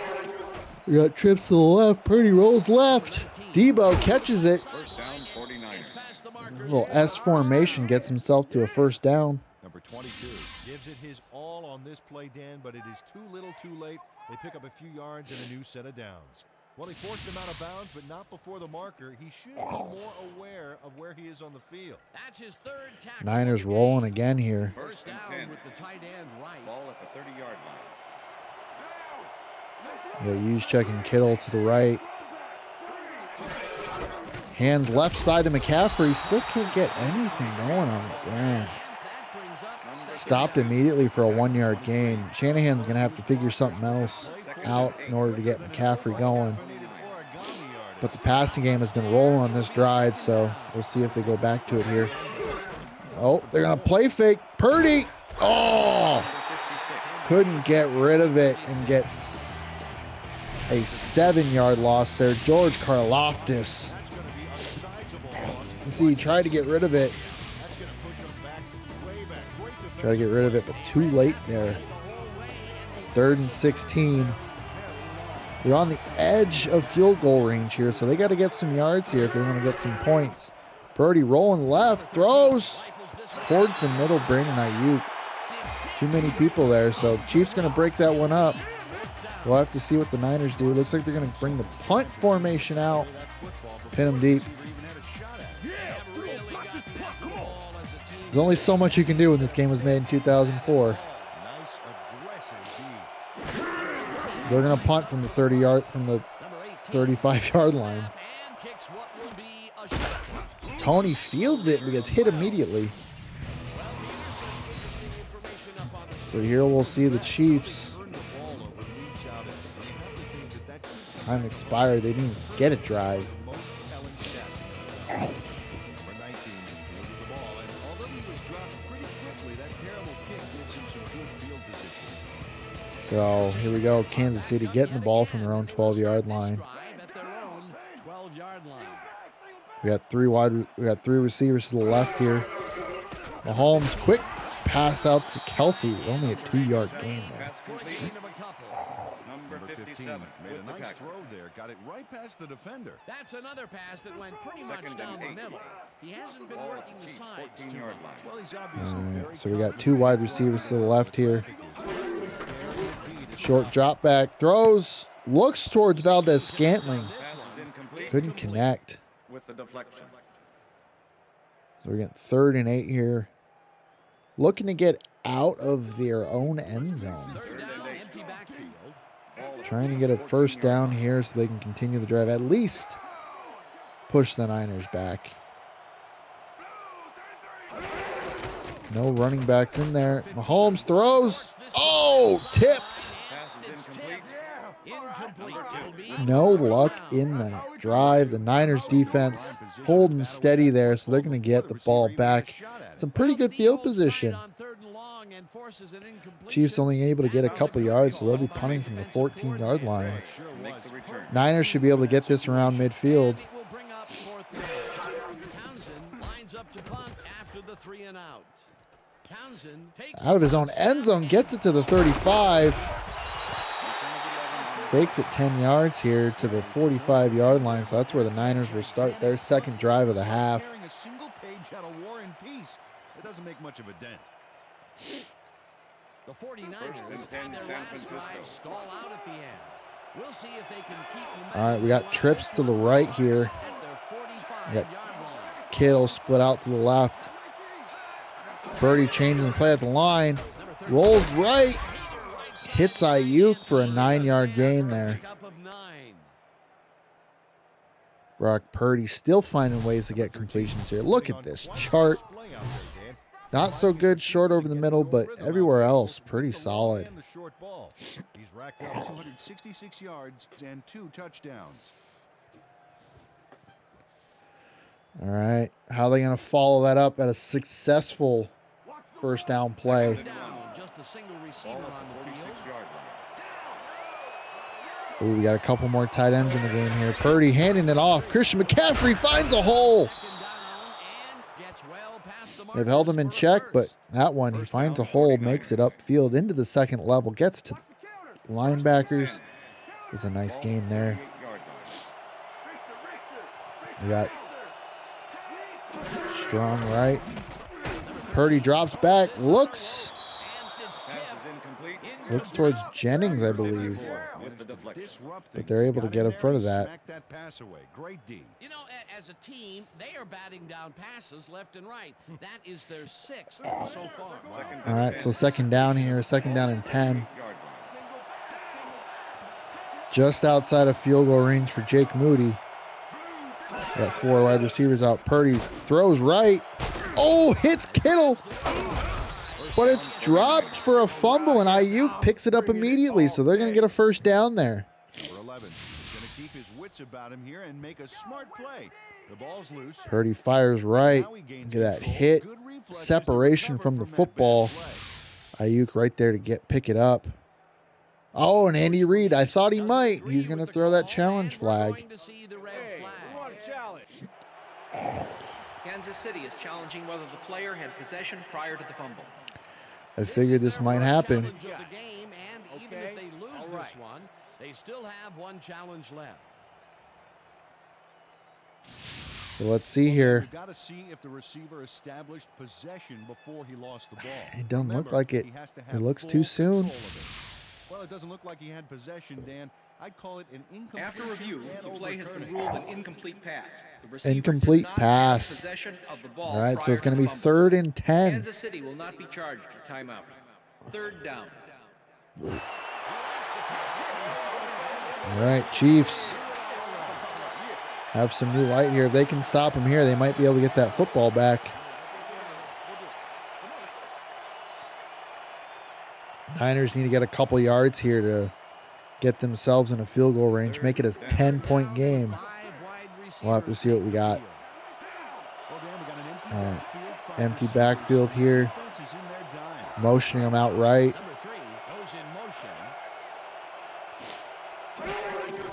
We got trips to the left. Purdy rolls left. Debo catches it. First down, 49ers. A little S formation gets himself to a first down. Number 22 gives it his all on this play, Dan, but it is too little too late. They pick up a few yards and a new set of downs. Well, he forced him out of bounds, but not before the marker. He should be more aware of where he is on the field. That's his 3rd tackle. Niners rolling again here. First and 10. With the tight end right. Ball at the 30-yard line. Yeah, Hughes checking Kittle to the right. Hands left side to McCaffrey. Still can't get anything going on the ground. Stopped immediately for a 1-yard gain. Shanahan's going to have to figure something else out in order to get McCaffrey going. But the passing game has been rolling on this drive, so we'll see if they go back to it here. Oh, they're going to play fake. Purdy. Oh! Couldn't get rid of it and gets a 7-yard loss there. George Karlaftis. You see, he tried to get rid of it. Tried to get rid of it, but too late there. 3rd and 16. They're on the edge of field goal range here, so they got to get some yards here if they want to get some points. Purdy rolling left, throws towards the middle. Brandon Ayuk. Too many people there, so Chiefs going to break that one up. We'll have to see what the Niners do. Looks like they're going to bring the punt formation out. Pin them deep. There's only so much you can do when this game was made in 2004. They're going to punt from the 35-yard line. Tony fields it and gets hit immediately. So here we'll see the Chiefs. Time expired. They didn't get a drive. So here we go. Kansas City getting the ball from their own 12-yard line. We got three receivers to the left here. Mahomes, quick pass out to Kelce. Only a 2-yard gain there. Number 15 57 made with a the nice tackle. throw there. Got it right past the defender. That's another pass that went pretty much Second down and the 8. middle. He hasn't been Ball at working the the Chiefs' sides too 14-yard much. line. Well, he's obviously All right, very so we got confident 2 wide in receivers to the throwing left because here. traffic is barely a beat at the Short top. drop back, throws, looks towards Valdez Scantling. Pass is incomplete Couldn't connect. with the deflection. So we're getting 3rd and 8 here. Looking to get out of their own end zone. Third down, empty backfield. Ball at Trying to the get a Chiefs' first 14-yard down line. here so they can continue the drive. At least push the Niners back. No running backs in there. Mahomes throws. Oh, tipped. Pass is incomplete. Incomplete. It'll be No luck in the drive. The Niners defense holding steady there, so they're going to get the ball back. Some pretty good field position. Chiefs only able to get a couple yards, so they'll be punting from the 14-yard line. Make the return. Niners should be able to get this around midfield. It will bring up 4th down. Townsend lines up to punt after the 3 and out. Townsend takes Out of his own end zone, gets it to the 35. Takes it 10 yards here to the 45-yard line, so that's where the Niners will start their second drive of the half. Carrying a single page out of War and Peace. It doesn't make much of a dent. the 49ers First and 10, and their San last Francisco. drive stall out at the end. We'll see if they can keep All right, we got trips to the right here. at their 45-yard We got line. Kittle split out to the left. Purdy changing the play at the line. Rolls right. Hits Ayuk for a 9-yard gain there. Pickup of 9. Brock Purdy still finding ways to get completions here. Look at this chart. Not so good short over the middle, but everywhere else pretty solid. And the short ball. He's racked up 266 yards and 2 touchdowns. All right, how are they going to follow that up at a successful first down play? Down, just a single receiver Ball on at the the field. 46-yard line. Ooh, we got a couple more tight ends in the game here. Purdy handing it off. Christian McCaffrey finds a hole. Second down and gets well past the They've held him in markers for a check, but first. that one, he finds a hole, makes it upfield into the second level, gets to the linebackers. It's a nice gain there. 48-yard line. We got strong right. Purdy drops back, looks And it's Pass is tipped. incomplete towards Jennings, I believe. with the deflection. But they're able to get in front of that. Smack that pass away. Great D. You know, as a team, they are batting down passes left and right. That is their 6th so far. Second All and right, 10. so second down here, second down and 10. 48-yard line. Just outside of field goal range for Jake Moody. Got 4 wide receivers out. Purdy throws right. Oh, hits Kittle. But it's dropped for a fumble, and Ayuk picks it up immediately, so they're going to get a first down there. Number 11. He's going to keep his wits about him here and make a smart play. The ball's loose. Purdy fires right. Now he gains Look at that control. hit. Good reflexes to Separation recover from the that bad football. play. Ayuk right there to pick it up. Oh, and Andy Reid, I thought he might. He's going to throw that challenge And we're flag. going to see the red Hey, flag. we want a challenge. Kansas City is challenging whether the player had possession prior to the fumble. I figured this might happen. Challenge of the game, and even Okay, if they lose all this right. one, they still have one challenge left. So let's see here. We've got to see if the receiver established possession before he lost the ball. It doesn't look Remember, like it. he has to It have looks full too soon. control of it. Well, it doesn't look like he had possession, Dan. I'd call it an incomplete. After review, the play has been ruled an incomplete pass. The receiver Incomplete did not have pass. possession of the ball All right, so prior it's going to to the be fumble. 3rd and 10. Kansas City will not be charged for timeout. 3rd down. All right, Chiefs have some new light here. If they can stop him here, they might be able to get that football back. Niners need to get a couple yards here to get themselves in a field goal range, make it a 10-point game. We'll have to see what we got. All right, empty backfield here. Motioning them out right. Number 3 goes in motion.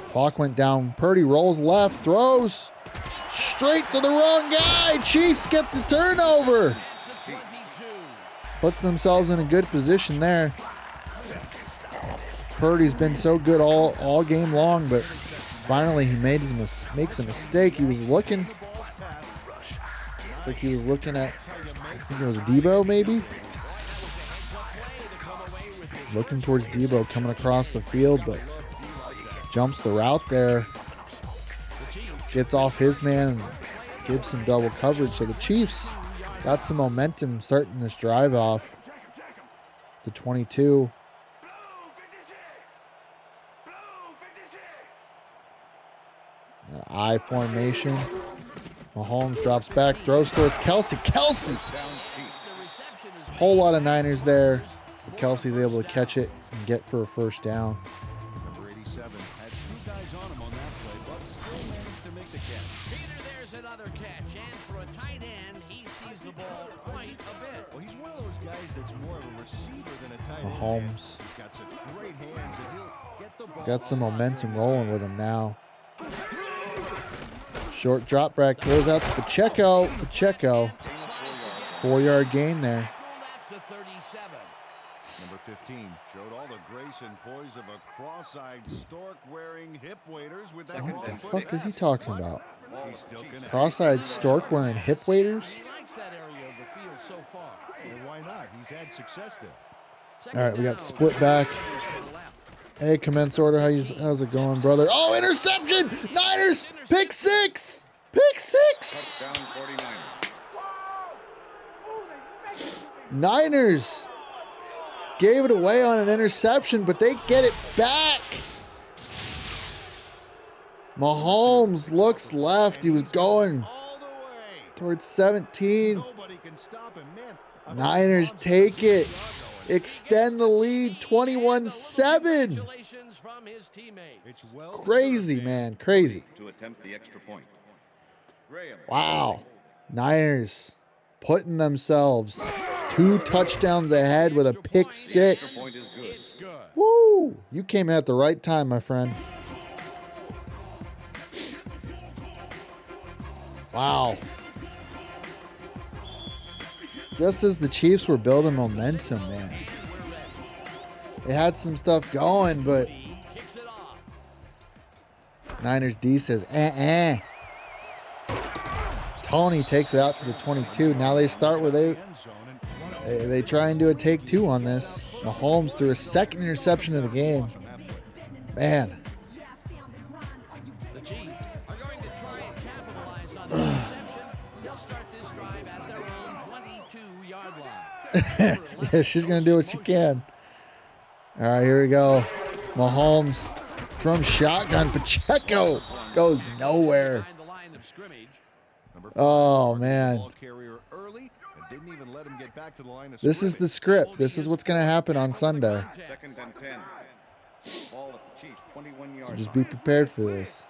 Clock went down. Purdy rolls left, throws straight to the wrong guy. Chiefs get the turnover. The 22. Puts themselves in a good position there. Purdy's been so good all game long, but finally he makes a mistake. He was looking. It's like he was looking at, I think it was Debo maybe? Looking towards Debo coming across the field, but jumps the route there. Gets off his man and gives some double coverage. So the Chiefs got some momentum starting this drive off. The 22. An I formation. Mahomes drops back, throws towards Kelce. Kelce! Whole lot of Niners there. But Kelce's able to catch it and get for a first down. Number 87 had 2 guys on him on that play, but still managed to make the catch. Peter, there's another catch, and for a tight end, he sees the ball quite a bit. Well, he's one of those guys that's more of a receiver than a tight end. Mahomes. He's got such great hands, and he'll get the ball. Got some momentum rolling with him now. Short drop back, throws out to Pacheco. Pacheco. 4-yard gain there. Number 15 showed all the grace and poise of a cross-eyed stork wearing hip waders with that. What the fuck is he talking about? He's still connected. Cross-eyed stork wearing hip waders? He likes that area of the field so far. Well, why not? He's had success there. All right, we got split back. Hey, commence order. How's it going, brother? Oh, interception! Niners! Pick six! Pick six! Touchdown 49. Niners gave it away on an interception, but they get it back. Mahomes looks left. He was going towards 17. Nobody can stop him, man. Niners take it. Extend the lead 21-7. Crazy, man. Crazy. To attempt the extra point. Graham. Wow. Niners putting themselves 2 touchdowns ahead with a pick six. Point is good. Woo! You came in at the right time, my friend. Wow. Just as the Chiefs were building momentum, man. They had some stuff going, but Niners D says, Tony takes it out to the 22. Now they start where they try and do a take 2 on this. Mahomes threw a second interception of the game. Man. The Chiefs are going to try and capitalize on the interception. They'll start this drive at their own 22-yard line. Yeah, she's going to do what she can. All right, here we go. Mahomes from shotgun. Pacheco goes nowhere. Oh, man. This is the script. This is what's going to happen on Sunday. 2nd and 10. Ball at the Chiefs, 21 yards. So just be prepared for this.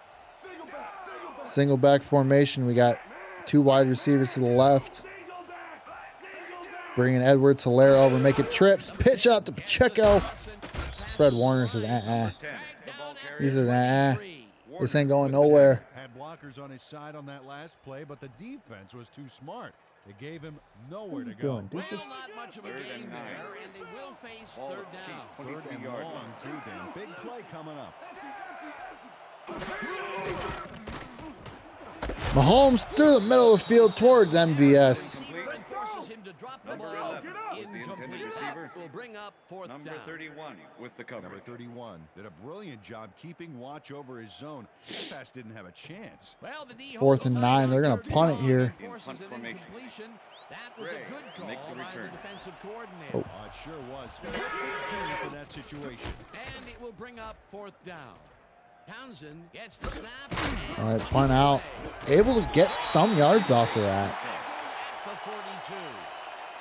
Single back formation. We got 2 wide receivers to the left. Bringing Edwards, Hilaire over, make it trips. Pitch out to Pacheco. Fred Warner says, He says, This ain't going nowhere. Had blockers on his side on that last play, but the defense was too smart. It gave him nowhere to go. Well, not much of a game there, and they will face third down. 3rd and long, too, Dan. Big play coming up. Mahomes through the middle of the field towards MVS. Number 11 was the intended receiver. Will bring up 4th Number down. 31 with the cover. Number 31 did a brilliant job keeping watch over his zone. That pass didn't have a chance. Well, the D 4th and 9. They're going to punt it here. In punt formation. That was a good call make the by return. the defensive coordinator. Oh. It sure was. Perfect for that situation. And it will bring up 4th down. Townsend gets the snap. All right, punt out. Able to get some yards off of that. At the 42.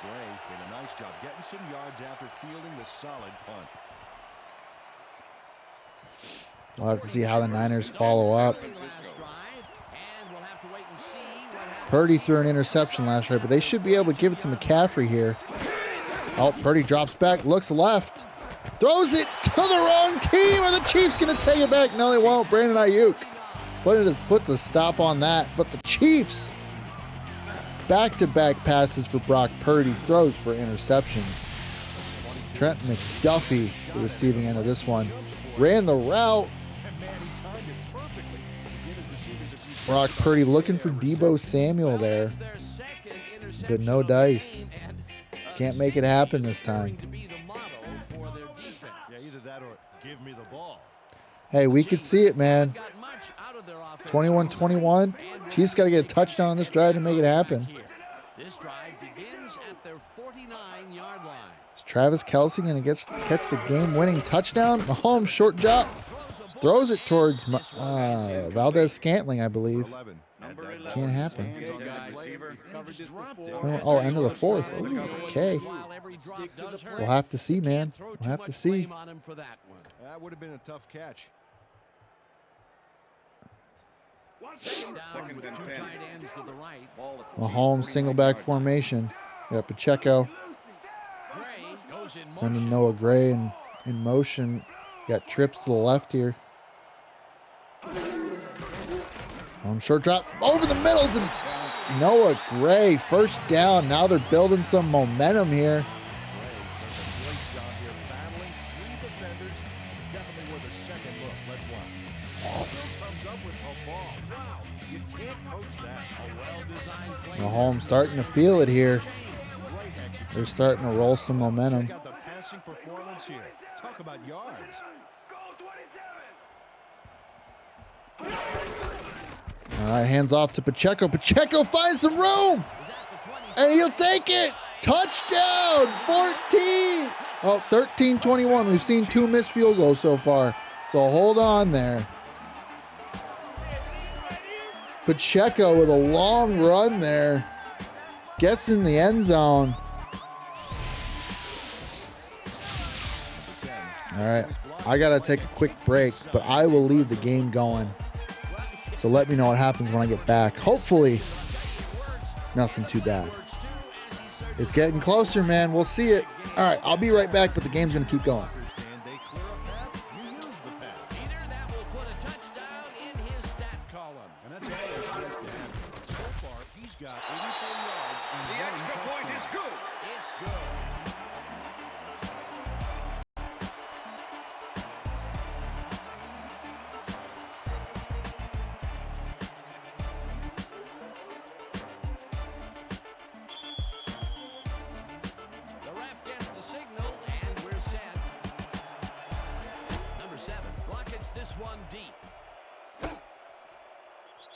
Gray did a nice job getting some yards after fielding the solid punt. We'll have to see how the Niners follow up. Purdy threw an interception last drive, but they should be able to give it to McCaffrey here. Oh, Purdy drops back, looks left, throws it to the wrong team. Are the Chiefs going to take it back? No, they won't. Brandon Ayuk puts a stop on that. But the Chiefs, back-to-back passes for Brock Purdy, throws for interceptions. Trent McDuffie, the receiving end of this one, ran the route. Brock Purdy looking for Deebo Samuel there, but no dice. Can't make it happen this time. Hey, we could see it, man. 21-21. Chiefs got to get a touchdown on this drive to make it happen. This drive begins at their 49-yard line. Is Travis Kelce going to catch the game-winning touchdown? Mahomes short drop. Throws it towards Valdez-Scantling, I believe. Can't happen. Oh, end of the fourth. Ooh, okay. We'll have to see, man. We'll have to see. That would have been a tough catch. Second and 10. Mahomes single back formation. Got Pacheco. Sending Noah Gray in motion. Got trips to the left here. Short drop over the middle to Noah Gray. First down. Now they're building some momentum here. Mahomes starting to feel it here. They're starting to roll some momentum. Got the passing performance here. Talk about yards. All right, hands off to Pacheco. Pacheco finds some room, and he'll take it. Touchdown, 14. Oh, 13-21. We've seen 2 missed field goals so far, so hold on there. Pacheco with a long run there. Gets in the end zone. All right, I got to take a quick break, but I will leave the game going. So let me know what happens when I get back. Hopefully, nothing too bad. It's getting closer, man. We'll see it. All right, I'll be right back, but the game's going to keep going.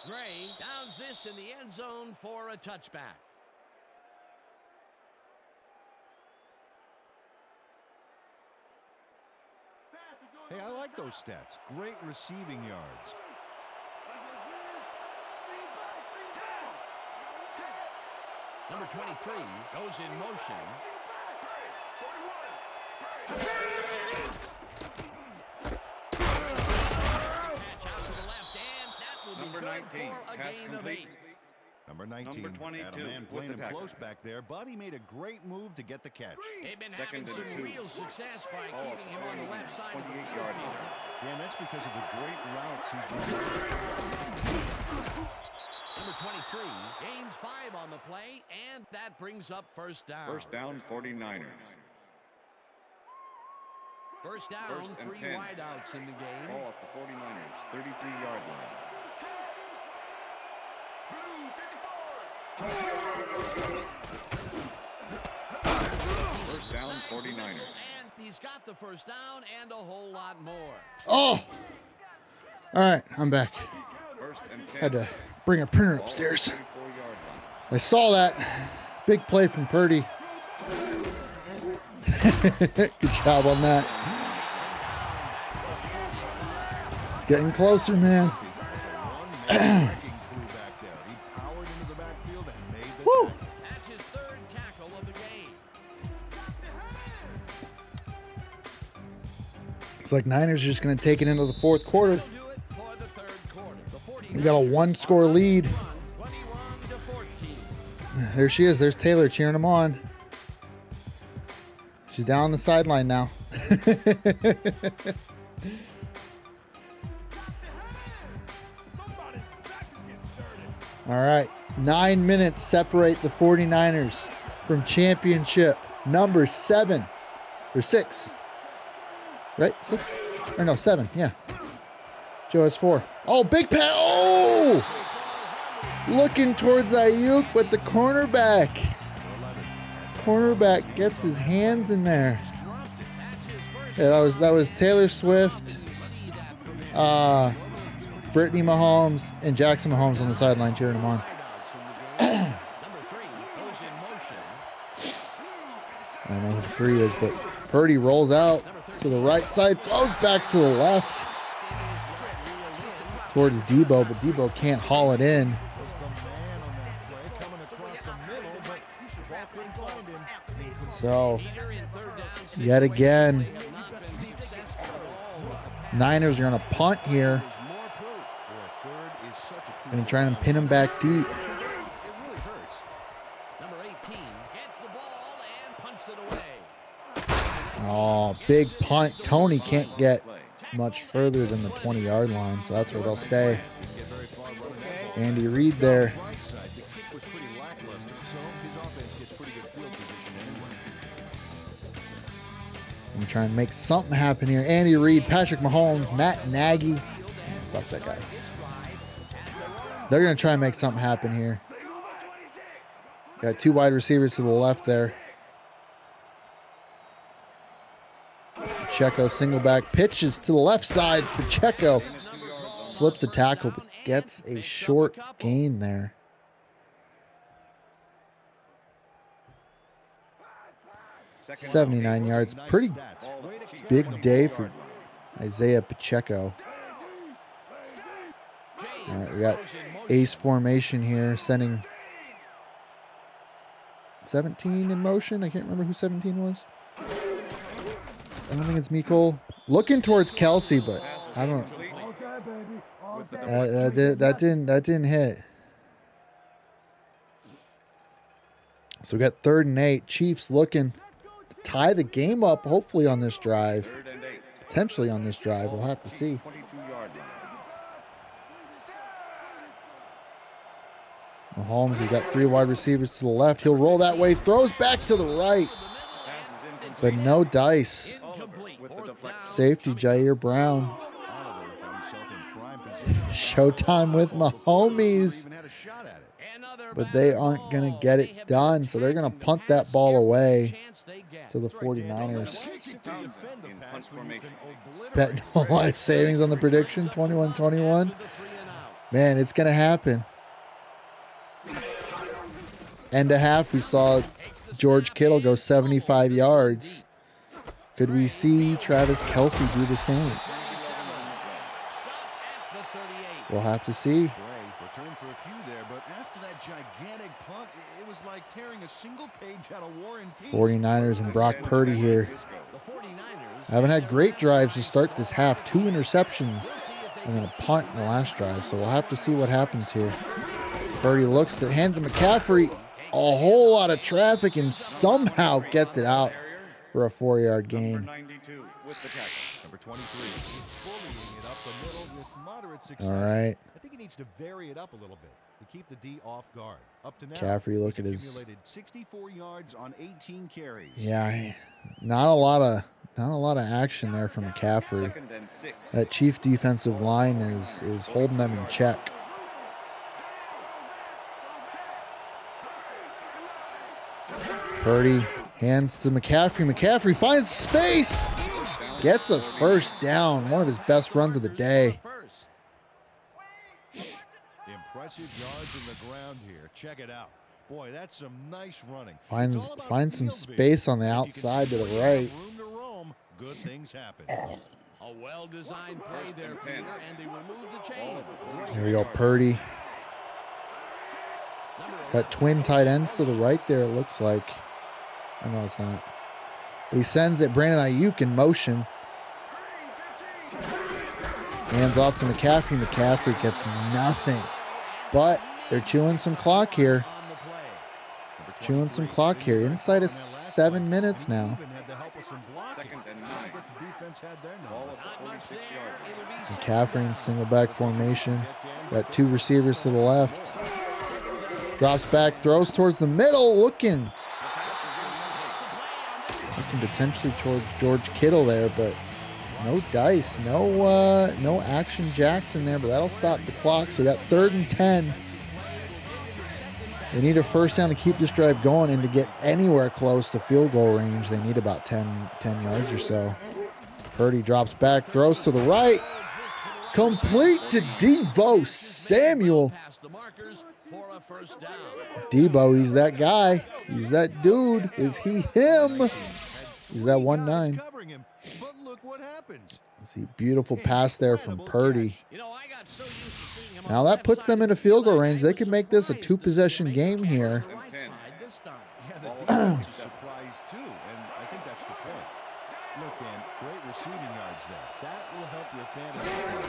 Gray downs this in the end zone for a touchback. Hey, I like those stats. Great receiving yards. Number 23 goes in motion. Number 19, pass complete. Number 19, Number 22, had a man playing him close back there, but he made a great move to get the catch. They've been Second having some and 2. real success by keeping him on the left side of the 28-yard field. line. Yeah, and that's because of the great routes he's been running. Number 23 gains 5 on the play, and that brings up first down. First down, 49ers. First down, First and 3 10. wideouts in the game. Ball at the 49ers, 33-yard line. First down, 49ers. And he's got the first down and a whole lot more. Oh! All right, I'm back. First and 10. Had to bring a printer upstairs. I saw that. Big play from Purdy. Good job on that. It's getting closer, man. Woo! That's his 3rd tackle of the game. Looks like Niners are just going to take it into the 4th quarter. They'll do it for the 3rd quarter. The We got a 1-score lead. 21-14. There she is. There's Taylor cheering him on. She's down on the sideline now. All right. 9 minutes separate the 49ers from championship number 7. There's 6. Right? 6? Or no, 7. Yeah. Joe has 4. Oh, big pass. Oh! Looking towards Ayuk, but the cornerback gets his hands in there. Yeah, that was Taylor Swift, Brittany Mahomes, and Jackson Mahomes on the sideline cheering him on. I don't know who the 3 is, but Purdy rolls out to the right side, throws back to the left towards Debo, but Debo can't haul it in. So, yet again, Niners are going to punt here. Going to try and pin him back deep. Oh, big punt. Tony can't get much further than the 20-yard line, so that's where they'll stay. Andy Reid there. I'm trying to make something happen here. Andy Reid, Patrick Mahomes, Matt Nagy. Man, fuck that guy. They're going to try and make something happen here. Got 2 wide receivers to the left there. Pacheco single back pitches to the left side. Pacheco slips a tackle but gets a short gain there. .79 yards. Pretty big day for Isaiah Pacheco. All right, we got ace formation here, sending 17 in motion. I can't remember who 17 was. I don't think it's Mecole. Looking towards Kelce, but I don't. That didn't hit. So we got 3rd and 8. Chiefs looking to tie the game up. Hopefully on this drive. Potentially on this drive. We'll have to see. Mahomes has got 3 wide receivers to the left. He'll roll that way. Throws back to the right. But no dice. Safety Jair Brown. Showtime with Mahomes. But they aren't going to get it done. So they're going to punt that ball away to the 49ers. Bet no life savings on the prediction. 21-21. Man, it's going to happen. End of half, we saw George Kittle go 75 yards. Could we see Travis Kelce do the same? We'll have to see. Return for a few there, but after that gigantic punt, it was like tearing a single page out of War and Peace. 49ers and Brock Purdy here. Haven't had great drives to start this half. 2 interceptions and then a punt in the last drive. So we'll have to see what happens here. Purdy looks to hand to McCaffrey. A whole lot of traffic and somehow gets it out for a 4-yard gain. All right. I think he needs to vary it up a little bit to keep the D off guard. Up to now, McCaffrey, look at his 64 yards on 18 carries. Yeah, not a lot of action there from McCaffrey. That Chief defensive line is holding them in check. Purdy hands to McCaffrey. McCaffrey finds space. Gets a first down. One of his best runs of the day. Impressive yards in the ground here. Check it out. Boy, that's some nice running. Finds some space on the outside to the right. Room to roam. Good things happen. A well-designed play there, Peter, and they will move the chain. Here we go, Purdy. Got twin tight ends to the right there, it looks like. I know it's not. But he sends it, Brandon Ayuk in motion. Hands off to McCaffrey. McCaffrey gets nothing. But they're chewing some clock here. Chewing some clock here. Inside of 7 minutes now. McCaffrey in single back formation. Got 2 receivers to the left. Drops back, throws towards the middle, looking. looking potentially towards George Kittle there, but no dice, no action jacks in there, but that'll stop the clock. So we got 3rd and 10. They need a first down to keep this drive going, and to get anywhere close to field goal range, they need about 10 yards or so. Purdy drops back, throws to the right. Complete to Deebo Samuel. Deebo, he's that guy. He's that dude. Is he him? He's that 1-9. See, beautiful pass there from Purdy. Now that puts them into field goal range. They could make this a 2-possession game here.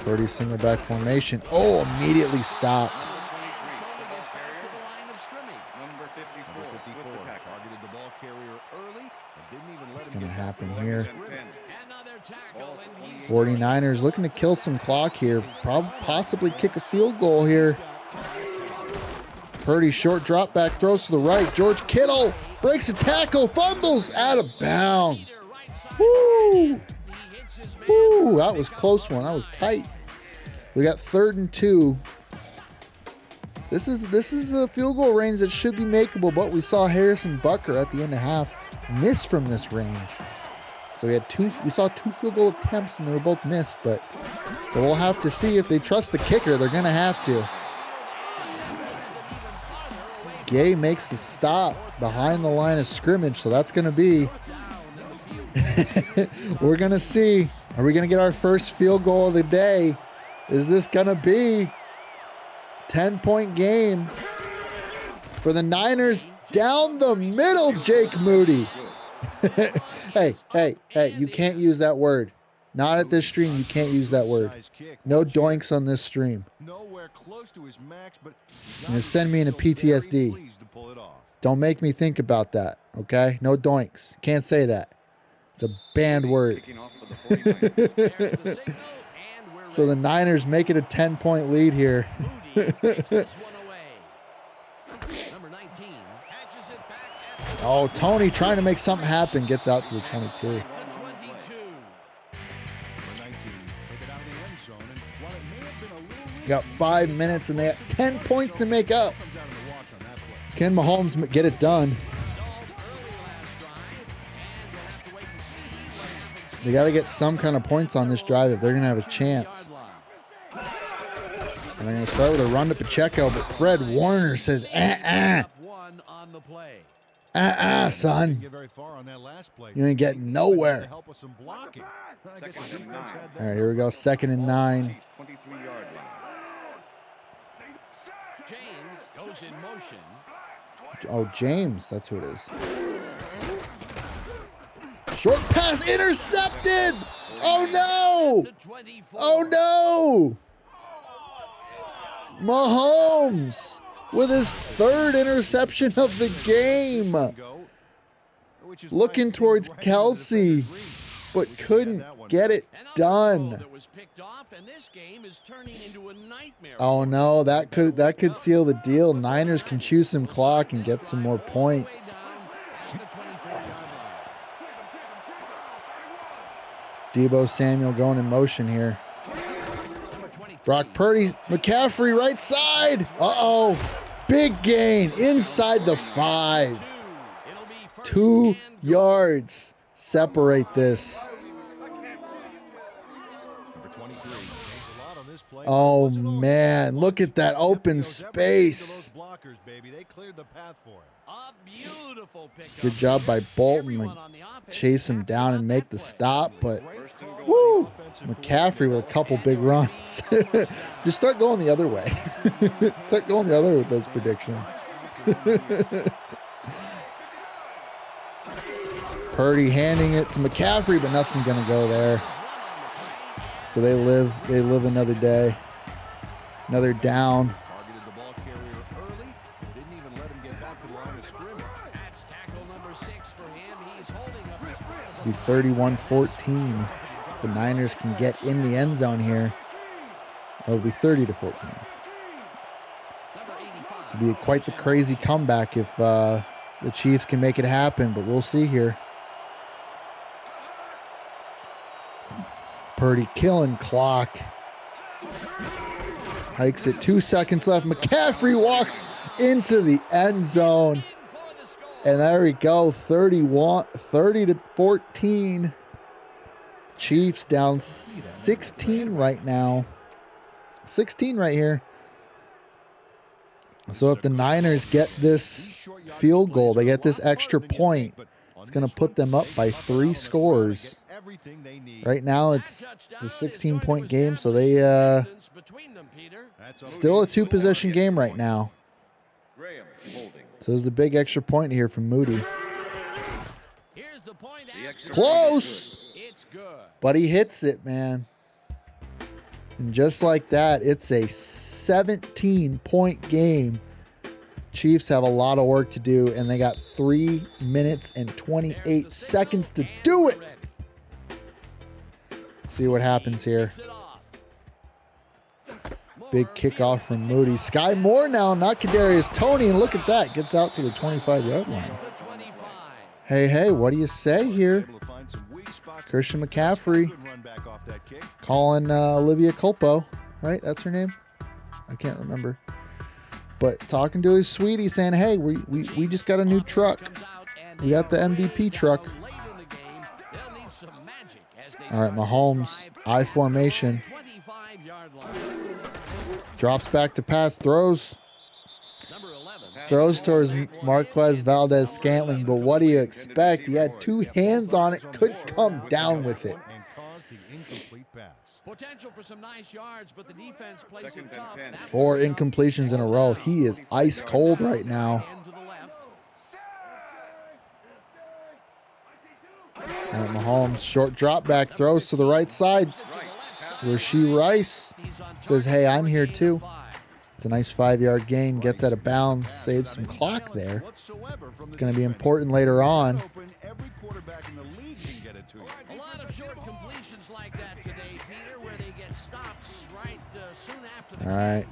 Purdy single back formation. Oh, immediately stopped. What's going to happen here? 49ers looking to kill some clock here. Possibly kick a field goal here. Purdy short drop back, throws to the right. George Kittle breaks a tackle, fumbles out of bounds. Woo! Woo! That was a close one. That was tight. We got 3rd and 2. This is a field goal range that should be makeable, but we saw Harrison Butker at the end of half miss from this range. So we saw 2 field goal attempts and they were both missed, but so we'll have to see if they trust the kicker. They're gonna have to. Gay makes the stop behind the line of scrimmage, so that's gonna be we're gonna see. Are we gonna get our first field goal of the day? Is this gonna be 10-point game for the Niners down the middle? Jake Moody. Hey, you can't use that word. Not at this stream, you can't use that word. No doinks on this stream. And send me into PTSD. Don't make me think about that, okay? No doinks. Can't say that. It's a banned word. So the Niners make it a 10-point lead here. Oh, Tony trying to make something happen. Gets out to the 22. Got 5 minutes and they have 10 points to make up. Can Mahomes get it done? They got to get some kind of points on this drive if they're going to have a chance. And they're going to start with a run to Pacheco, but Fred Warner says, son. You ain't getting nowhere. All right, here we go. 2nd and 9. James goes in motion. Oh, James. That's who it is. Short pass intercepted. Oh, no. Oh, no. Mahomes with his 3rd interception of the game. Looking towards Kelce, but couldn't get it done. Oh no, that could seal the deal. Niners can chew some clock and get some more points. Deebo Samuel going in motion here. Brock Purdy, McCaffrey right side. Uh-oh. Big gain inside the 5. 2 yards separate this. Oh, man. Look at that open space. Good job by Bolton to chase him down and make the stop, but woo, McCaffrey with a couple big runs. Just start going the other way. Start going the other way with those predictions. Purdy handing it to McCaffrey, but nothing gonna go there. So they live another day. Another down. This will be 31-14. The Niners can get in the end zone here. It'll be 30-14. This will be quite the crazy comeback if the Chiefs can make it happen, but we'll see here. Purdy killing clock. Hikes it, 2 seconds left. McCaffrey walks into the end zone. And there we go, 30-14. Chiefs down 16 right now. 16 right here. So if the Niners get this field goal, they get this extra point, it's going to put them up by 3 scores. Right now it's a 16-point game, so they still a 2-possession game right now. So there's a big extra point here from Moody. Close! But he hits it, man. And just like that, it's a 17-point game. Chiefs have a lot of work to do, and they got 3 minutes and 28 seconds to do it. Let's see what happens here. Big kickoff from Moody. Sky Moore now, not Kadarius Toney, and look at that. Gets out to the 25-yard line. Hey, what do you say here? Christian McCaffrey calling Olivia Culpo, right? That's her name? I can't remember. But talking to his sweetie saying, hey, we just got a new truck. We got the MVP truck. All right, Mahomes, I formation. Drops back to pass, throws towards Marquez Valdez-Scantling, but what do you expect? He had 2 hands on it, couldn't come down with it. Potential for some nice yards, but the defense plays it tough. 4 incompletions in a row. He is ice cold right now. All right, Mahomes, short drop back, throws to the right side. Rashee Rice says, hey, I'm here too. It's a nice 5-yard gain, gets out of bounds, saves some clock there. It's going to be important later on. A lot of short completions like that today, Peter, where they get stopped right soon after the All right,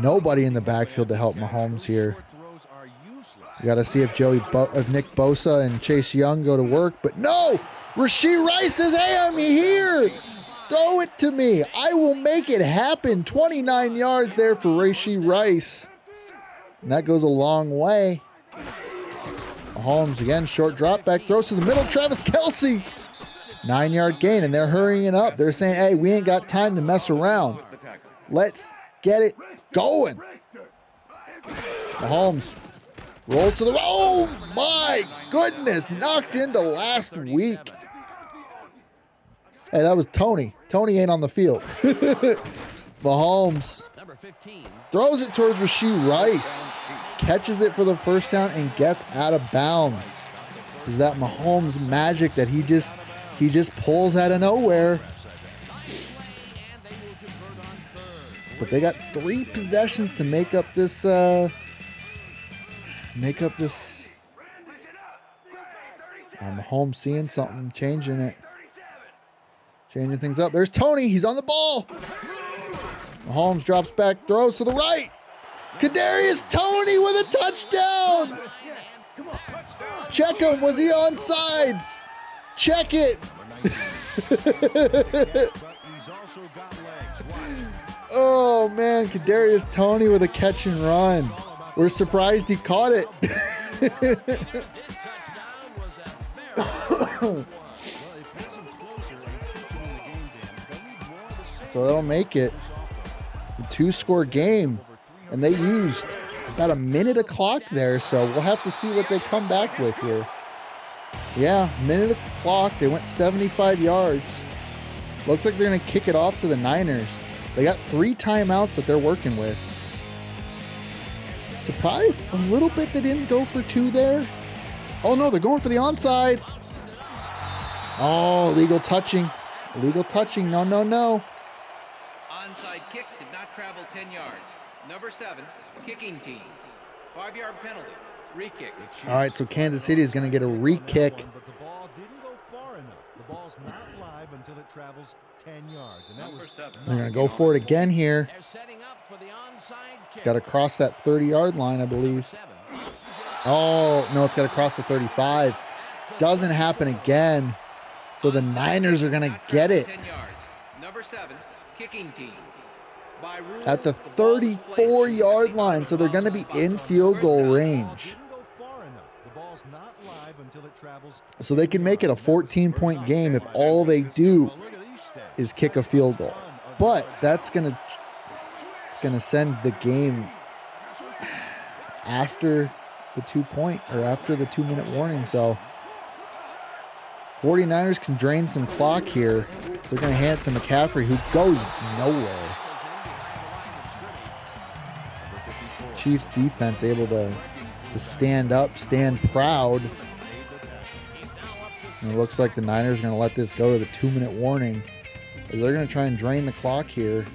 nobody in the backfield to help Mahomes here. You got to see if if Nick Bosa and Chase Young go to work, but no! Rashee Rice says, hey, I'm here! Throw it to me. I will make it happen. 29 yards there for Rashee Rice. And that goes a long way. Mahomes again, short drop back, throws to the middle. Travis Kelce. 9-yard gain, and they're hurrying it up. They're saying, hey, we ain't got time to mess around. Let's get it going. Mahomes rolls to the right. Oh, my goodness. Knocked into last week. Hey, that was Toney. Toney ain't on the field. Mahomes throws it towards Rashee Rice. Catches it for the first down and gets out of bounds. This is that Mahomes magic that he just pulls out of nowhere. But they got 3 possessions to make up this. Mahomes seeing something, changing it. Changing things up. There's Toney. He's on the ball. Mahomes drops back, throws to the right. Kadarius Toney with a touchdown. Check him. Was he onside? Check it. Oh, man. Kadarius Toney with a catch and run. We're surprised he caught it. So they'll make it a 2-score game. And they used about a minute of clock there. So we'll have to see what they come back with here. Yeah, minute of clock. They went 75 yards. Looks like they're going to kick it off to the Niners. They got 3 timeouts that they're working with. Surprised a little bit they didn't go for 2 there. Oh, no, they're going for the onside. Oh, illegal touching. Illegal touching. No, no, no. Onside kick did not travel 10 yards. Number 7, kicking team. 5-yard penalty. Re-kick. All right, so Kansas City is going to get a re-kick. But the ball didn't go far enough. The ball's not live until it travels 10 yards. And that was They're going to go for it again here. It's got to cross that 30-yard line, I believe. Oh, no, it's got to cross the 35. Doesn't happen again. So the Niners are going to get it. Number 7, kicking team. By rule, At the the ball is placed 34-yard line, so they're going to be in field goal range. Didn't go far enough. The ball's not live until it travels. So they can make it a 14-point game if all they do Well, look at these stats. is kick a field goal. But that's gonna send the game after the 2-point or after the 2-minute warning. So 49ers can drain some clock here. So they're gonna hand it to McCaffrey, who goes nowhere. Chiefs defense able to stand up, stand proud. And it looks like the Niners are gonna let this go to the 2-minute warning. As they're going to try and drain the clock here.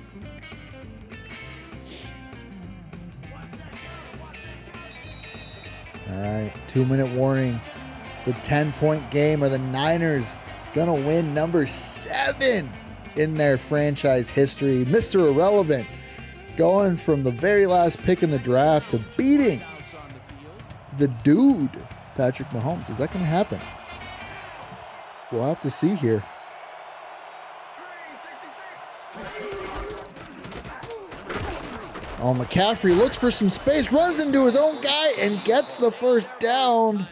All right, 2-minute warning. It's a 10-point game. Are the Niners going to win number 7 in their franchise history? Mr. Irrelevant going from the very last pick in the draft to beating the dude, Patrick Mahomes. Is that going to happen? We'll have to see here. Oh, McCaffrey looks for some space, runs into his own guy, and gets the first down.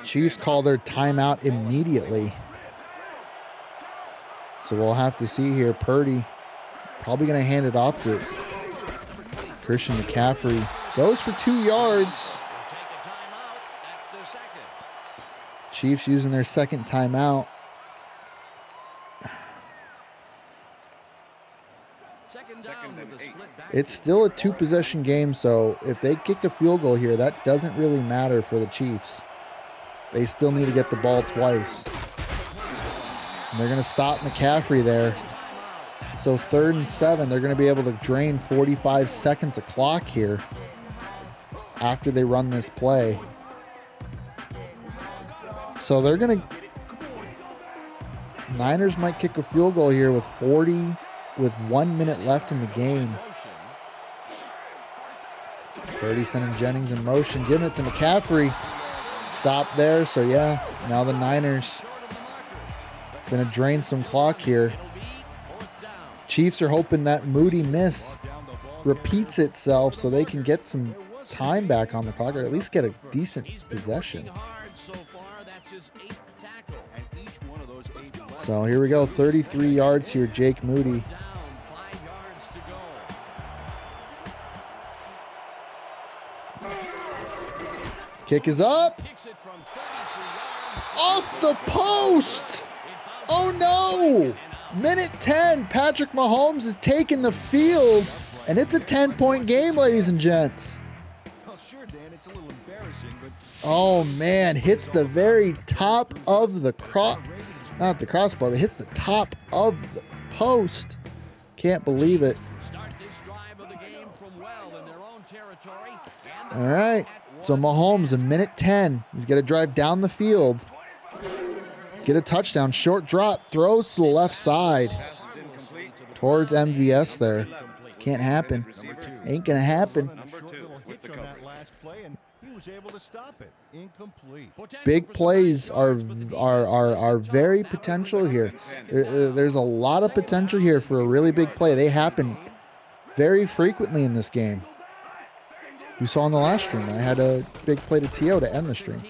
Chiefs call their timeout immediately. So we'll have to see here. Purdy probably going to hand it off to Christian McCaffrey. Goes for 2 yards. Chiefs using their second timeout. It's still a 2-possession game, so if they kick a field goal here, that doesn't really matter for the Chiefs. They still need to get the ball twice. And they're going to stop McCaffrey there. So 3rd and 7, they're going to be able to drain 45 seconds of clock here after they run this play. So they're going to... Niners might kick a field goal here with 1 minute left in the game. Purdy sending Jennings in motion, giving it to McCaffrey. Stop there. So yeah, now the Niners going to drain some clock here. Chiefs are hoping that Moody miss repeats itself so they can get some time back on the clock, or at least get a decent possession. So here we go, 33 yards here, Jake Moody. Kick is up. Off the post. Oh no. Minute 10. Patrick Mahomes is taking the field, and it's a 10-point game, ladies and gents. Well, sure, Dan, it's a little embarrassing, but Oh man, hits the very top of the not the crossbar, but hits the top of the post. Can't believe it. All right, so Mahomes, a minute 10. He's got to drive down the field, get a touchdown, short drop, throws to the left side towards MVS there. Can't happen. Ain't going to happen. Big plays are very potential here. There's a lot of potential here for a really big play. They happen very frequently in this game. You saw in the last stream, I had a big play to T.O. to end the stream.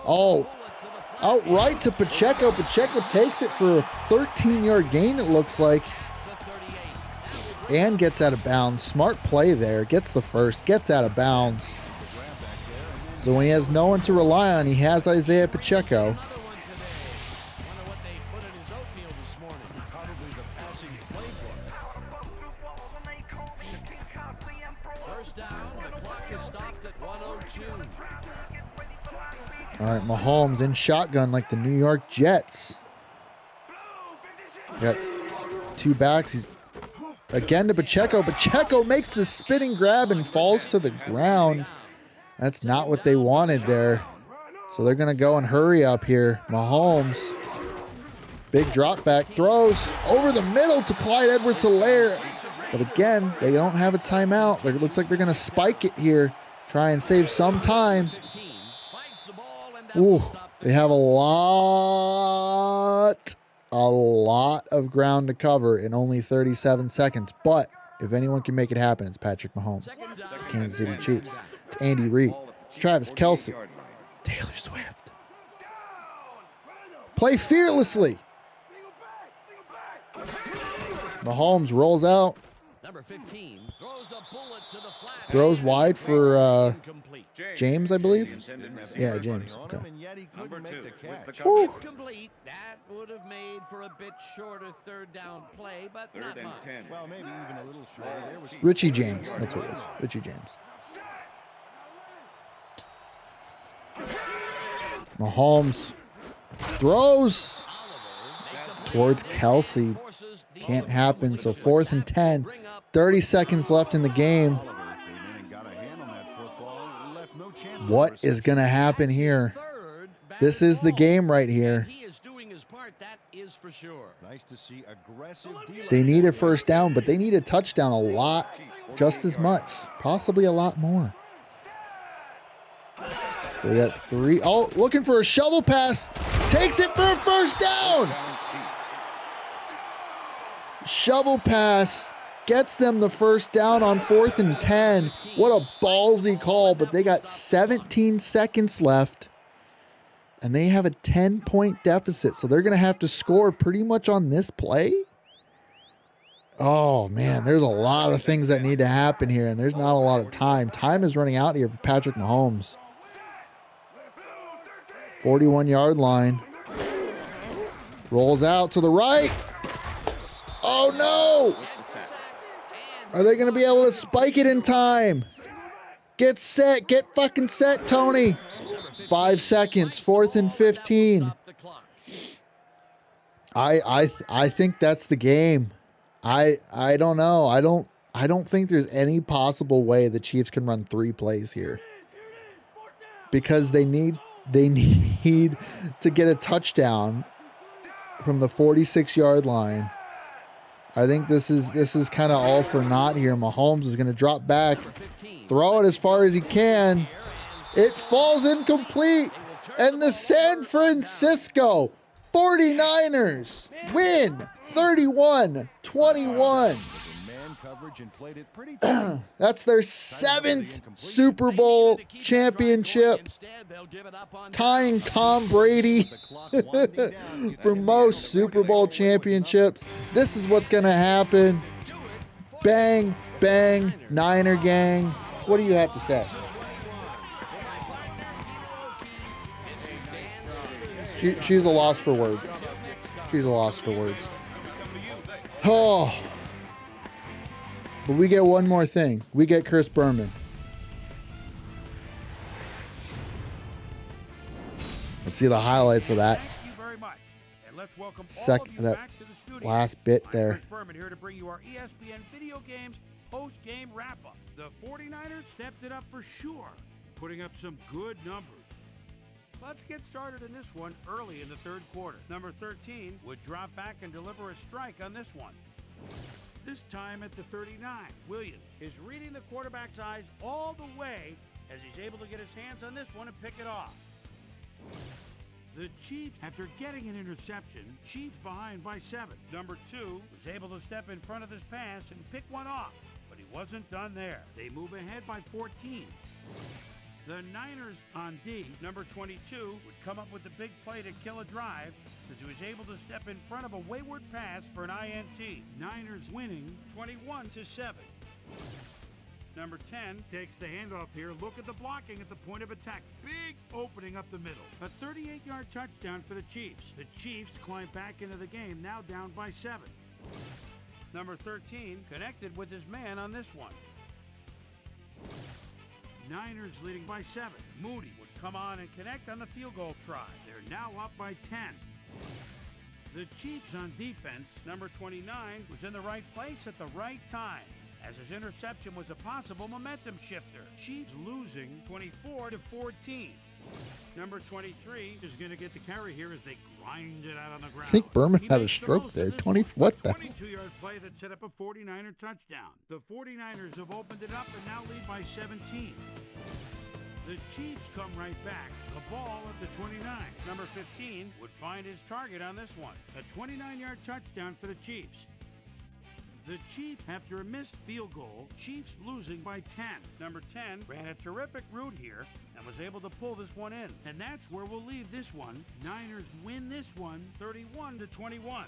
Oh, outright to Pacheco. Pacheco takes it for a 13-yard gain, it looks like. And gets out of bounds. Smart play there. Gets the first. Gets out of bounds. So when he has no one to rely on, he has Isaiah Pacheco. All right, Mahomes in shotgun like the New York Jets. Got two backs. He's again to Pacheco. Pacheco makes the spinning grab and falls to the ground. That's not what they wanted there. So they're going to go and hurry up here. Mahomes. Big drop back. Throws over the middle to Clyde Edwards-Helaire. But again, they don't have a timeout. It looks like they're going to spike it here. Try and save some time. Ooh, they have a lot of ground to cover in only 37 seconds. But if anyone can make it happen, it's Patrick Mahomes. It's the Kansas City Chiefs. It's Andy Reid. It's Travis Kelce. It's Taylor Swift. Play fearlessly. Mahomes rolls out. Number 15 throws a bullet to the flat. Throws wide for James, I believe. Yeah, James. Okay. Number 2 with the Incomplete. That would have made for a bit shorter third down play, but not 3rd and much. 10. Well, maybe even a little shorter. There was Richie James. That's what it was. Richie James. Mahomes throws towards Kelce. Can't happen. So 4th and 10. 30 seconds left in the game. What is going to happen here? This is the game right here. They need a first down, but they need a touchdown a lot, just as much, possibly a lot more. So we got 3. Oh, looking for a shovel pass. Takes it for a first down. Shovel pass gets them the first down on 4th and 10. What a ballsy call, but they got 17 seconds left. And they have a 10-point deficit, so they're going to have to score pretty much on this play. Oh, man, there's a lot of things that need to happen here, and there's not a lot of time. Time is running out here for Patrick Mahomes. 41-yard line. Rolls out to the right. Oh, no. Are they going to be able to spike it in time? Get set. Get fucking set, Tony. 5 seconds. 4th and 15. I think that's the game. I don't know. I don't think there's any possible way the Chiefs can run 3 plays here. Because they need to get a touchdown from the 46-yard line. I think this is kind of all for naught here. Mahomes is going to drop back, throw it as far as he can. It falls incomplete, and the San Francisco 49ers win 31-21. That's their 7th Super Bowl championship, tying Tom Brady for most Super Bowl championships. This is what's going to happen. Bang, bang, Niner gang. What do you have to say? She's a loss for words. She's a loss for words. Oh. But we get one more thing. We get Chris Berman. Let's see the highlights of that. Thank you very much. And let's welcome That back to the studio. last bit there. Chris Berman here to bring you our ESPN Video Games post-game wrap-up. The 49ers stepped it up for sure, putting up some good numbers. Let's get started in this one early in the 3rd quarter. Number 13 would drop back and deliver a strike on this one. This time at the 39, Williams is reading the quarterback's eyes all the way as he's able to get his hands on this one and pick it off. The Chiefs, after getting an interception, Chiefs behind by 7. Number 2 was able to step in front of this pass and pick one off, but he wasn't done there. They move ahead by 14. The Niners on D, number 22, would come up with the big play to kill a drive as he was able to step in front of a wayward pass for an INT. Niners winning 21-7. Number 10 takes the handoff here. Look at the blocking at the point of attack. Big opening up the middle. A 38-yard touchdown for the Chiefs. The Chiefs climb back into the game, now down by 7. Number 13 connected with his man on this one. Niners leading by 7. Moody would come on and connect on the field goal try. They're now up by 10. The Chiefs on defense, number 29, was in the right place at the right time, as his interception was a possible momentum shifter. Chiefs losing 24-14. Number 23 is going to get the carry here as they grind it out on the ground. I think Berman had a stroke there. 20. What the? 22-yard play that set up a 49er touchdown. The 49ers have opened it up and now lead by 17. The Chiefs come right back. The ball at the 29. Number 15 would find his target on this one. A 29-yard touchdown for the Chiefs. The Chiefs, after a missed field goal, Chiefs losing by 10. Number 10 ran a terrific route here and was able to pull this one in. And that's where we'll leave this one. Niners win this one 31-21.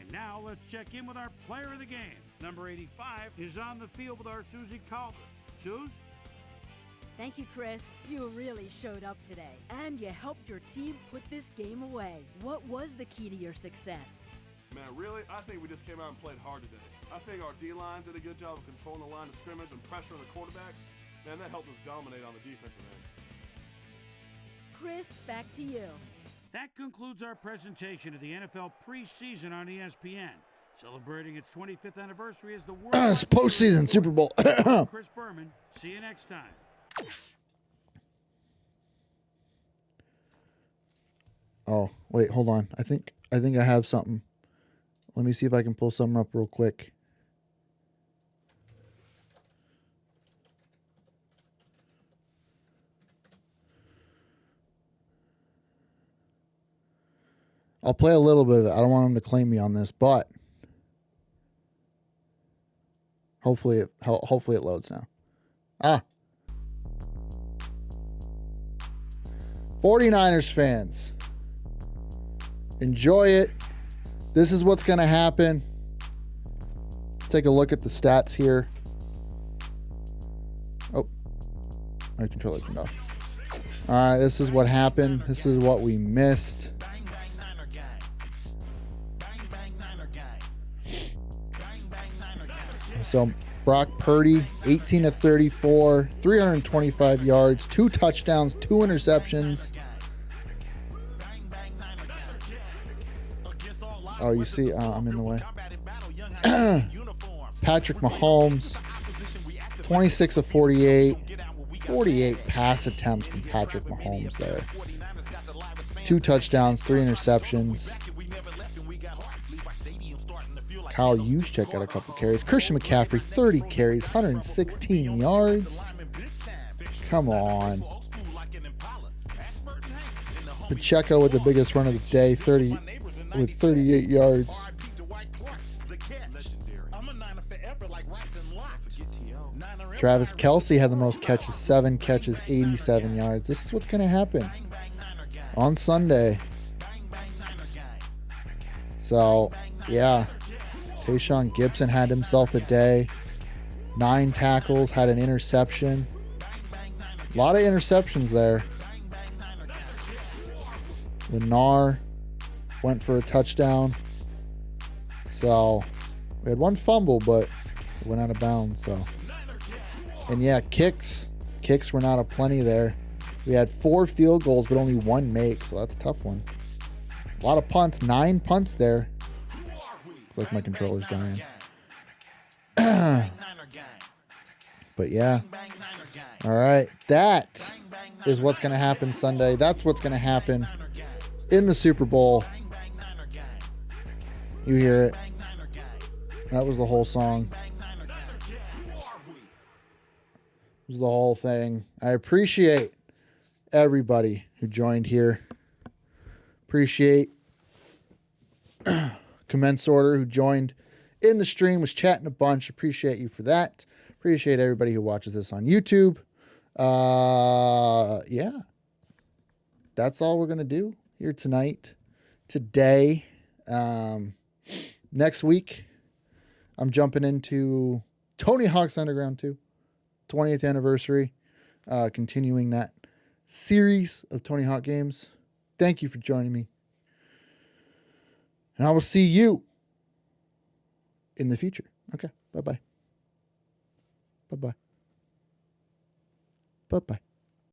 And now let's check in with our player of the game. Number 85 is on the field with our Susie Calder. Suze? Thank you, Chris. You really showed up today, and you helped your team put this game away. What was the key to your success? Man, really, I think we just came out and played hard today. I think our D-line did a good job of controlling the line of scrimmage and pressuring the quarterback. Man, that helped us dominate on the defensive end. Chris, back to you. That concludes our presentation of the NFL preseason on ESPN. Celebrating its 25th anniversary as the World It's postseason Super Bowl. Chris Berman. See you next time. Oh, wait, hold on. I think I have something. Let me see if I can pull something up real quick. I'll play a little bit of it. I don't want them to claim me on this, but hopefully it loads now. 49ers fans, enjoy it. This is what's going to happen. Let's take a look at the stats here. Oh, my controller turned off. All right, this is what happened. This is what we missed. So Brock Purdy, 18 of 34, 325 yards, 2 touchdowns, 2 interceptions. Oh, you see, I'm in the way. Patrick Mahomes, 26 of 48, 48 pass attempts from Patrick Mahomes there. 2 touchdowns, 3 interceptions. Kyle Juszczyk got a couple carries. Christian McCaffrey, 30 carries, 116 yards. Come on. Pacheco with the biggest run of the day, 38 yards. Travis Kelce had the most catches, 7 catches, 87 yards. This is what's going to happen on Sunday. So, yeah. Tayshaun Gibson had himself a day. 9 tackles, had an interception. A lot of interceptions there. Lennar went for a touchdown. So, we had 1 fumble, but it went out of bounds. So, and yeah, kicks were not aplenty there. We had 4 field goals, but only 1 make, so that's a tough one. A lot of punts, 9 punts there. Looks like my controller's dying. But yeah. All right. That is what's going to happen Sunday. That's what's going to happen in the Super Bowl. You hear it. That was the whole song. It was the whole thing. I appreciate everybody who joined here. Appreciate Commence Order who joined in the stream, was chatting a bunch. Appreciate you for that. Appreciate everybody who watches this on YouTube. Yeah. That's all we're going to do here tonight. Today. Next week, I'm jumping into Tony Hawk's Underground 2. 20th anniversary. Continuing that series of Tony Hawk games. Thank you for joining me. And I will see you in the future. Okay. Bye-bye. Bye-bye. Bye-bye.